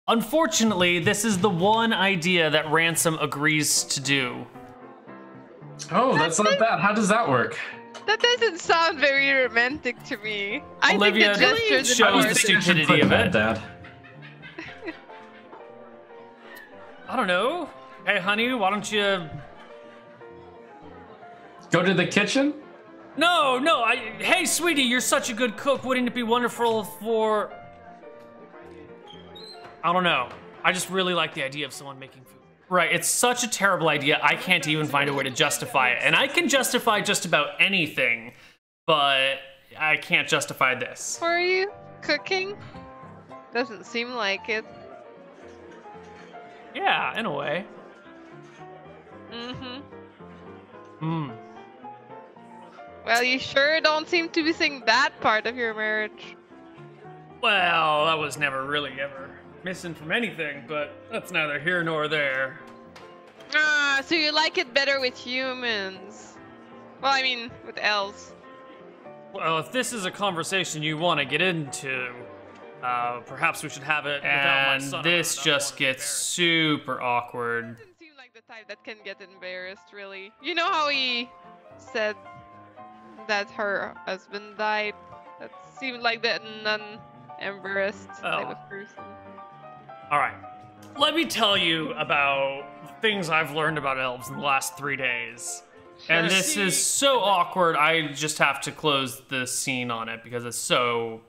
Unfortunately, this is the one idea that Ransom agrees to do. Oh, that's not bad. How does that work? That doesn't sound very romantic to me. Olivia I think the gestures shows the stupidity of it. Dad. I don't know. Hey, honey, why don't you... Go to the kitchen? No. Hey, sweetie, you're such a good cook. Wouldn't it be wonderful for... I don't know. I just really like the idea of someone making food. Right, it's such a terrible idea, I can't even find a way to justify it. And I can justify just about anything, but I can't justify this. Were you cooking? Doesn't seem like it. Yeah, in a way. Well, you sure don't seem to be seeing that part of your marriage. Well, that was never really ever missing from anything, but that's neither here nor there. Ah, so you like it better with humans. Well, I mean, with elves. Well, if this is a conversation you want to get into, perhaps we should have it without my son. And this just gets super awkward. Doesn't seem like the type that can get embarrassed, really. You know how he said that her husband died? That seemed like the non-embarrassed type of person. All right, let me tell you about things I've learned about elves in the last 3 days. And this is so awkward, I just have to close the scene on it because it's so...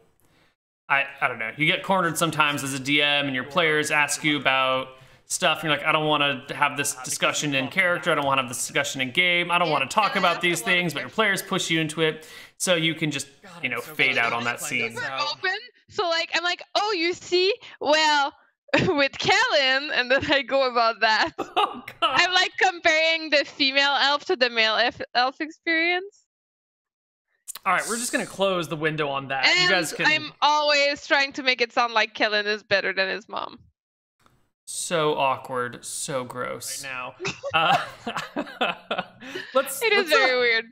I don't know. You get cornered sometimes as a DM, and your players ask you about stuff, and you're like, I don't want to have this discussion in character. I don't want to have this discussion in game. I don't want to talk about these things, but your players push you into it, so you can just, you know, fade out on that scene. We're open, so like I'm like, oh, you see, well, with Kellen, and then I go about that. Oh, God. I'm like comparing the female elf to the male elf experience. All right, we're just gonna close the window on that. And you guys can. I'm always trying to make it sound like Kellen is better than his mom. So awkward, so gross. Right now, It is very weird.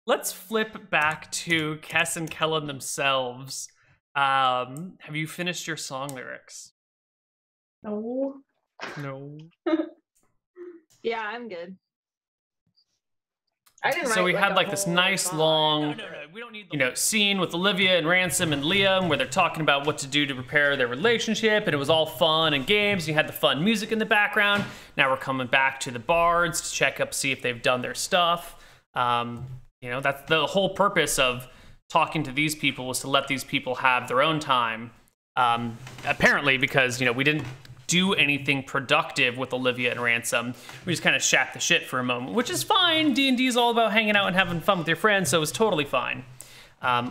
Let's flip back to Kess and Kellen themselves. Have you finished your song lyrics? No. No. Yeah, I'm good. I didn't write, So we had a like this whole nice song. long, No, we don't need the you know, scene with Olivia and Ransom and Liam where they're talking about what to do to prepare their relationship, and it was all fun and games. You had the fun music in the background. Now we're coming back to the bards to check up, see if they've done their stuff. You know, that's the whole purpose of talking to these people, was to let these people have their own time. Apparently, because, you know, we didn't do anything productive with Olivia and Ransom. We just kind of shat the shit for a moment, which is fine. D&D is all about hanging out and having fun with your friends, so it was totally fine.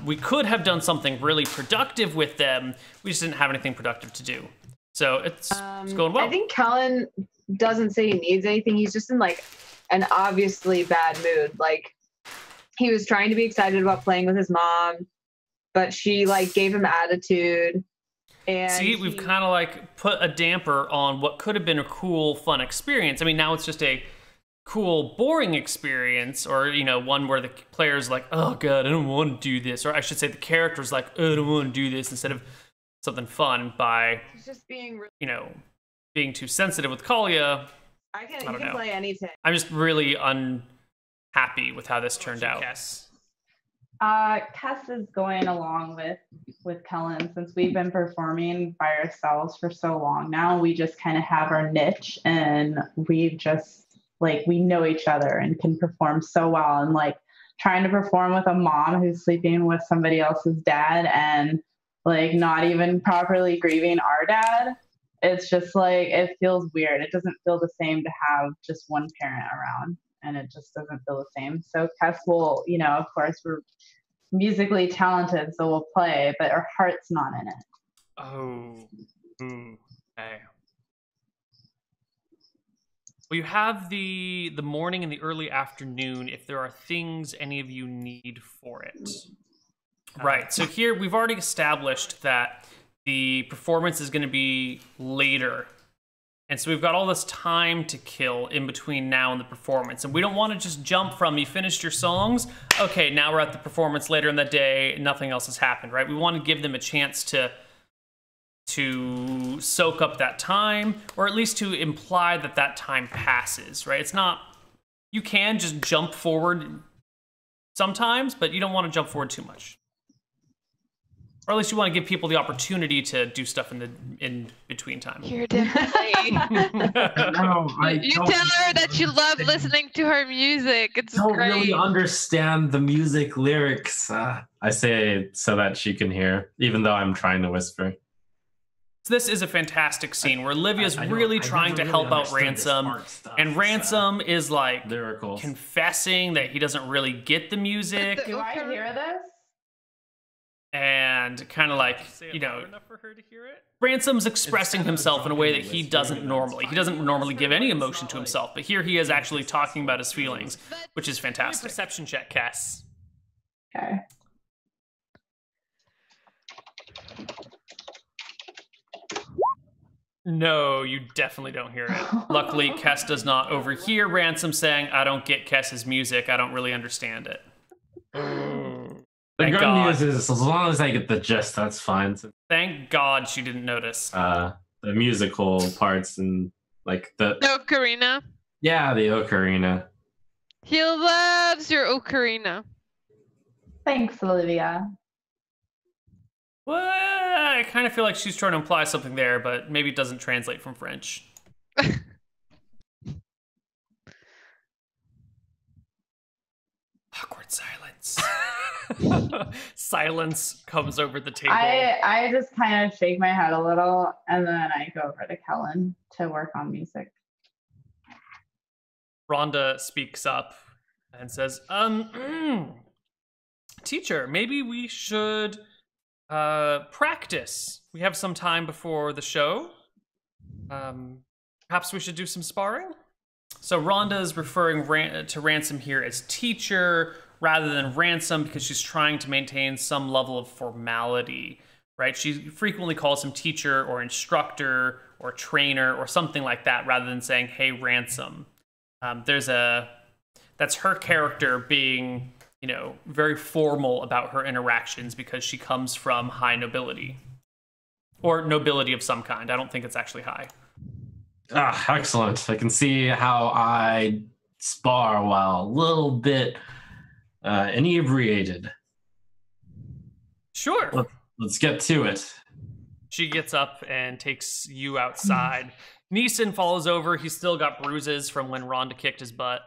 We could have done something really productive with them. We just didn't have anything productive to do. So it's going well. I think Kellen doesn't say he needs anything. He's just in like an obviously bad mood. Like, he was trying to be excited about playing with his mom, but she like gave him attitude. And see, we've kind of like put a damper on what could have been a cool, fun experience. I mean, now it's just a cool, boring experience, or, you know, one where the player's like, oh God, I don't want to do this. Or I should say the character's like, oh, I don't want to do this, instead of something fun by, he's just being really, you know, being too sensitive with Kalia. I can don't know. play anything. I'm just really unhappy with how this turned out. Cass is going along with Kellen since we've been performing by ourselves for so long now. We just kind of have our niche, and we've just like, we know each other and can perform so well. And like trying to perform with a mom who's sleeping with somebody else's dad and like not even properly grieving our dad, it's just like, it feels weird. It doesn't feel the same to have just one parent around, and it just doesn't feel the same. So Cass will, you know, of course, we're musically talented, so we'll play, but our heart's not in it. Oh, okay. Well, you have the morning and the early afternoon if there are things any of you need for it. Right, so here we've already established that the performance is going to be later. And so we've got all this time to kill in between now and the performance. And we don't want to just jump from, you finished your songs, okay, now we're at the performance later in the day, nothing else has happened, right? We want to give them a chance to soak up that time, or at least to imply that that time passes, right? It's not, you can just jump forward sometimes, but you don't want to jump forward too much. Or at least you want to give people the opportunity to do stuff in between time. You're definitely. No, You tell her that you love listening to her music. It's don't great. really understand the music lyrics. I say it so that she can hear, even though I'm trying to whisper. So this is a fantastic scene where Olivia's really trying to help out Ransom, and Ransom is like confessing that he doesn't really get the music. Do I hear this? And kind of like, you know, Ransom's expressing himself in a way that he doesn't normally. He doesn't normally give any emotion to himself, but here he is actually talking about his feelings, which is fantastic. Perception check, Cass. Okay. No, you definitely don't hear it. Luckily, Kess does not overhear Ransom saying, I don't get Kess's music, I don't really understand it. The good news is, as long as I get the gist, that's fine. Thank God she didn't notice. The musical parts and like the ocarina. Yeah, the ocarina. He loves your ocarina. Thanks, Olivia. Well, I kind of feel like she's trying to imply something there, but maybe it doesn't translate from French. Awkward silence. Silence comes over the table. I just kind of shake my head a little, and then I go over to Kellen to work on music. Rhonda speaks up and says, teacher, maybe we should practice. We have some time before the show. Perhaps we should do some sparring? So Rhonda is referring to Ransom here as teacher rather than Ransom because she's trying to maintain some level of formality, right? She frequently calls him teacher or instructor or trainer or something like that rather than saying, hey, Ransom. That's her character being, you know, very formal about her interactions because she comes from high nobility. Or nobility of some kind. I don't think it's actually high. Ah, excellent. I can see how I spar while a little bit inebriated. Sure. Let's get to it. She gets up and takes you outside. Neeson follows over. He's still got bruises from when Rhonda kicked his butt.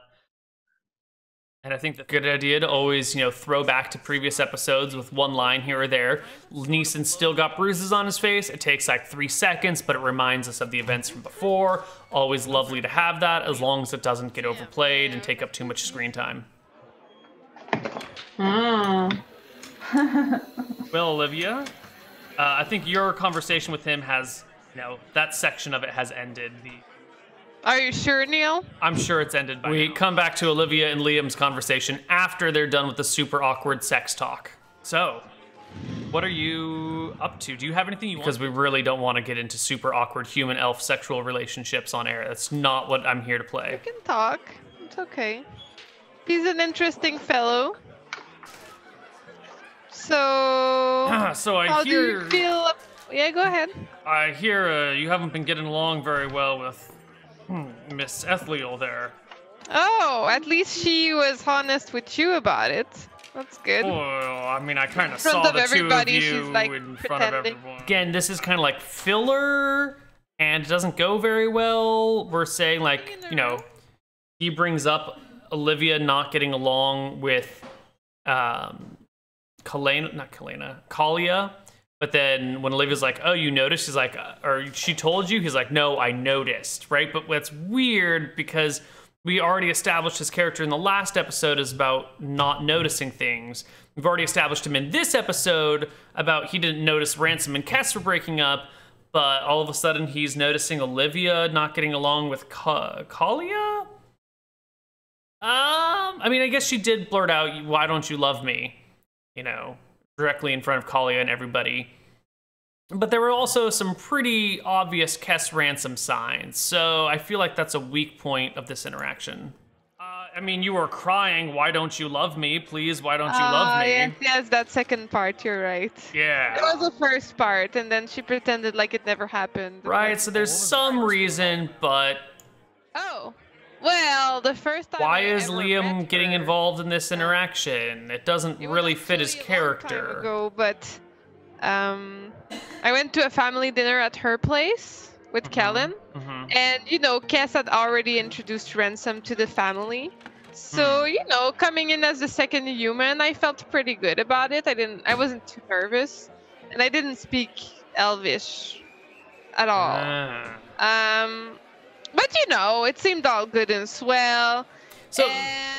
And I think the good idea to always, you know, throw back to previous episodes with one line here or there. Neeson still got bruises on his face. It takes like 3 seconds, but it reminds us of the events from before. Always lovely to have that, as long as it doesn't get overplayed and take up too much screen time. Well, Olivia, I think your conversation with him has, you know, that section of it has ended. Are you sure, Neal? I'm sure it's ended by We come back to Olivia and Liam's conversation after they're done with the super awkward sex talk. So, what are you up to? Do you have anything you want? Because we really don't want to get into super awkward human-elf sexual relationships on air. That's not what I'm here to play. We can talk. It's okay. He's an interesting fellow. So... so I how hear... do you feel... Yeah, go ahead. I hear you haven't been getting along very well with... Miss Ethliel there. Oh, at least she was honest with you about it. That's good. Well, I mean, I kind of saw the two of you she's, like, in front of everyone. Again, this is kind of like filler, and it doesn't go very well. We're saying, like, you know, he brings up Olivia not getting along with Kalia. But then when Olivia's like, oh, you noticed? She's like, or she told you? He's like, no, I noticed, right? But what's weird, because we already established his character in the last episode is about not noticing things. We've already established him in this episode about he didn't notice Ransom and Kess were breaking up, but all of a sudden he's noticing Olivia not getting along with Kalia? I mean, I guess she did blurt out, why don't you love me? You know, directly in front of Kalia and everybody. But there were also some pretty obvious Kess Ransom signs, so I feel like that's a weak point of this interaction. I mean, you were crying, why don't you love me? Please, why don't you love me? Yes, that second part, you're right. Yeah. It was the first part, and then she pretended like it never happened. Right, so there's some reason, but... Oh. Well, the first time why is Liam getting involved in this interaction? It doesn't really fit his character. A long time ago, but I went to a family dinner at her place with Kellen, and you know, Kess had already introduced Ransom to the family. So you know, coming in as the second human, I felt pretty good about it. I wasn't too nervous, and I didn't speak Elvish at all. But you know, it seemed all good and swell. So,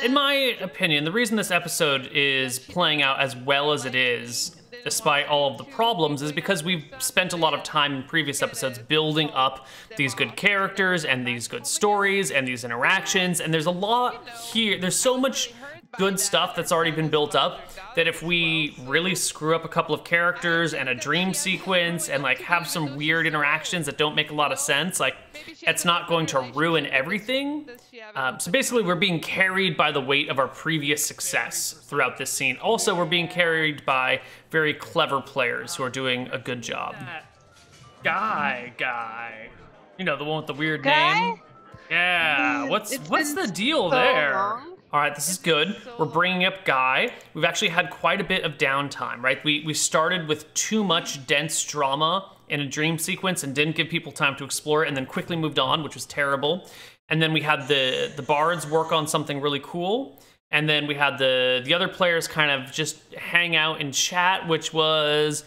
in my opinion, the reason this episode is playing out as well as it is, despite all of the problems, is because we've spent a lot of time in previous episodes building up these good characters and these good stories and these interactions, and there's a lot here. There's so much good stuff that's already been built up that if we really screw up a couple of characters and a dream sequence and like have some weird interactions that don't make a lot of sense, like it's not going to ruin everything. So basically we're being carried by the weight of our previous success throughout this scene. Also, we're being carried by very clever players who are doing a good job. Guy. You know, the one with the weird name? Yeah, what's the deal there? All right, this is good. We're bringing up Guy. We've actually had quite a bit of downtime, right? We started with too much dense drama in a dream sequence and didn't give people time to explore it, and then quickly moved on, which was terrible. And then we had the bards work on something really cool. And then we had the other players kind of just hang out and chat, which was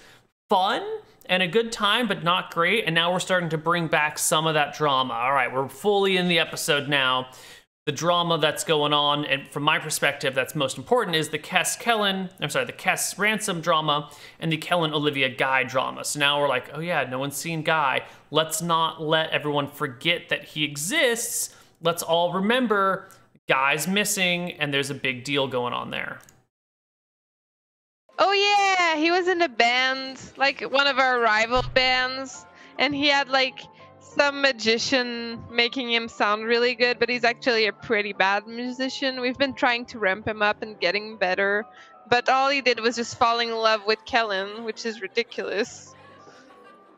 fun and a good time, but not great. And now we're starting to bring back some of that drama. All right, we're fully in the episode now. The drama that's going on, and from my perspective, that's most important, is the the Kess Ransom drama and the Kellen Olivia Guy drama. So now we're like, oh yeah, no one's seen Guy. Let's not let everyone forget that he exists. Let's all remember Guy's missing, and there's a big deal going on there. Oh yeah, he was in a band, like one of our rival bands, and he had like some magician making him sound really good, but he's actually a pretty bad musician. We've been trying to ramp him up and getting better, but all he did was just falling in love with Kellen, which is ridiculous.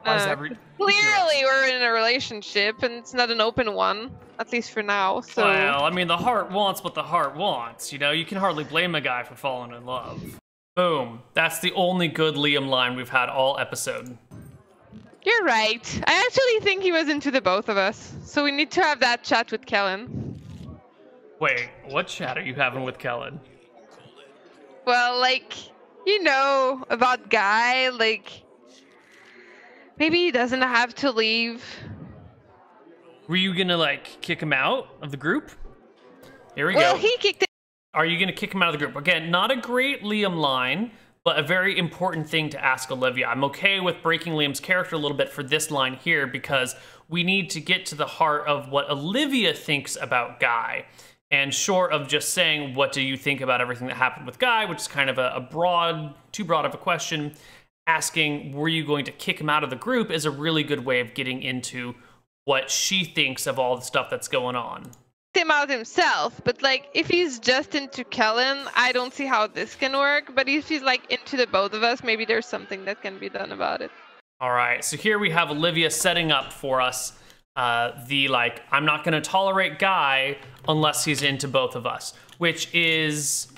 Why is that ridiculous? Clearly we're in a relationship, and it's not an open one, at least for now. So well, I mean, the heart wants what the heart wants. You know, you can hardly blame a guy for falling in love. Boom. That's the only good Liam line we've had all episode. you're right. I actually think he was into the both of us, so we need to have that chat with Kellen. Wait, what chat are you having with Kellen? Well, like, you know, about Guy, like, maybe he doesn't have to leave. Were you gonna, like, kick him out of the group? Here we Well, go. he kicked it. Are you gonna kick him out of the group? Again, not a great Liam line, but a very important thing to ask Olivia. I'm okay with breaking Liam's character a little bit for this line here because we need to get to the heart of what Olivia thinks about Guy. And short of just saying, what do you think about everything that happened with Guy, which is kind of too broad of a question, asking, were you going to kick him out of the group is a really good way of getting into what she thinks of all the stuff that's going on. Him out himself, but like if he's just into Kellen, I don't see how this can work. But if he's like into the both of us, maybe there's something that can be done about it. All right, so here we have Olivia setting up for us I'm not going to tolerate Guy unless he's into both of us, which is,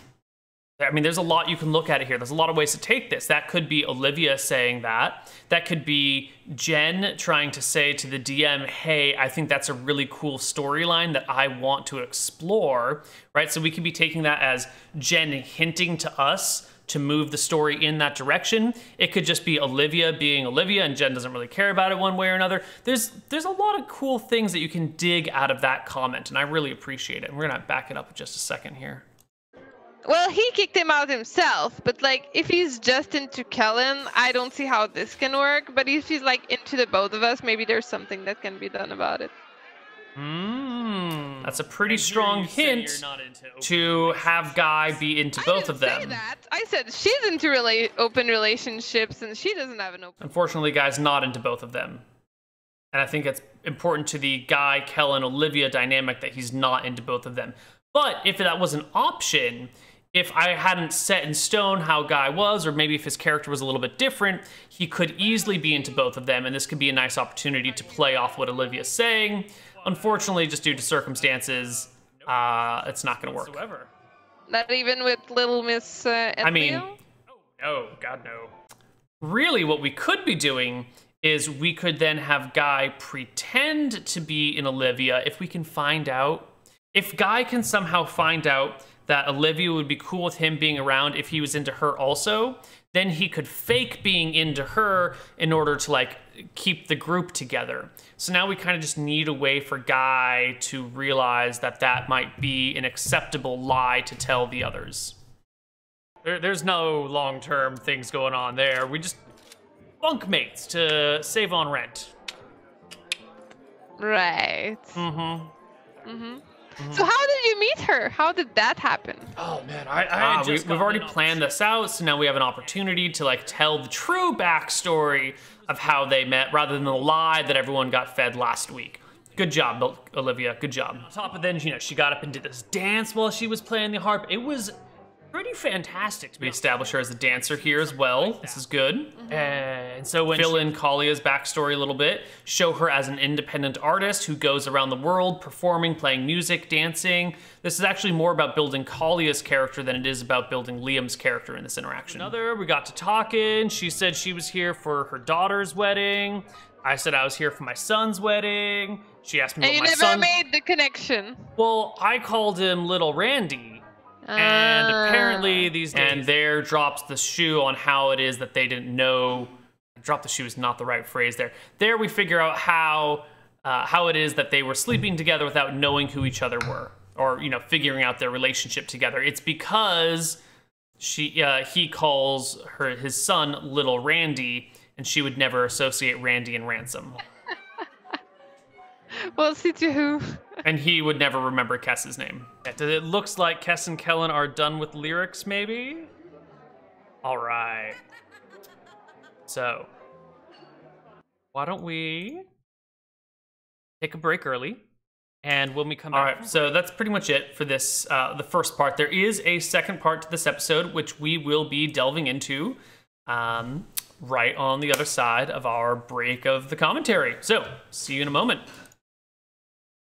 I mean, there's a lot you can look at it here. There's a lot of ways to take this. That could be Olivia saying that. That could be Jen trying to say to the DM, hey, I think that's a really cool storyline that I want to explore, right? So we could be taking that as Jen hinting to us to move the story in that direction. It could just be Olivia being Olivia and Jen doesn't really care about it one way or another. There's a lot of cool things that you can dig out of that comment, and I really appreciate it. And we're gonna back it up in just a second here. Well, he kicked him out himself, but like if he's just into Kellen, I don't see how this can work. But if he's like into the both of us, maybe there's something that can be done about it. That's a pretty strong hint to have Guy be into both of them. I didn't say that. I said she's into open relationships and she doesn't have an open. Unfortunately, Guy's not into both of them. And I think it's important to the Guy, Kellen, Olivia dynamic that he's not into both of them. But if that was an option, if I hadn't set in stone how Guy was, or maybe if his character was a little bit different, he could easily be into both of them, and this could be a nice opportunity to play off what Olivia's saying. Unfortunately, just due to circumstances, it's not going to work. Not even with Little Miss I mean, no, God no. Really, what we could be doing is we could then have Guy pretend to be in Olivia if we can find out. If Guy can somehow find out that Olivia would be cool with him being around if he was into her also, then he could fake being into her in order to like keep the group together. So now we kind of just need a way for Guy to realize that that might be an acceptable lie to tell the others. There's no long-term things going on there. We just bunkmates to save on rent. Right. So how did you meet her? How did that happen? Oh man, we've already planned this out, so now we have an opportunity to like tell the true backstory of how they met rather than the lie that everyone got fed last week. Good job, Olivia, good job. On top of then, you know, she got up and did this dance while she was playing the harp. It was pretty fantastic. We establish her as a dancer here as well. This is good. And so when fill in Kalia's backstory a little bit, show her as an independent artist who goes around the world performing, playing music, dancing. This is actually more about building Kalia's character than it is about building Liam's character in this interaction. We got to talking. She said she was here for her daughter's wedding. I said I was here for my son's wedding. She asked me and what my son... And you never made the connection. Well, I called him Little Randy. And apparently these days, and there drops the shoe on how it is that they didn't know. Drop the shoe is not the right phrase there. There we figure out how it is that they were sleeping together without knowing who each other were, or figuring out their relationship together. It's because he calls his son Little Randy, and she would never associate Randy and Ransom. Well, see to who. And he would never remember Kess's name. It looks like Kess and Kellen are done with lyrics, maybe? All right. So, why don't we take a break early? And when we come back... All right, so that's pretty much it for this, the first part. There is a second part to this episode, which we will be delving into right on the other side of our break of the commentary. So, see you in a moment.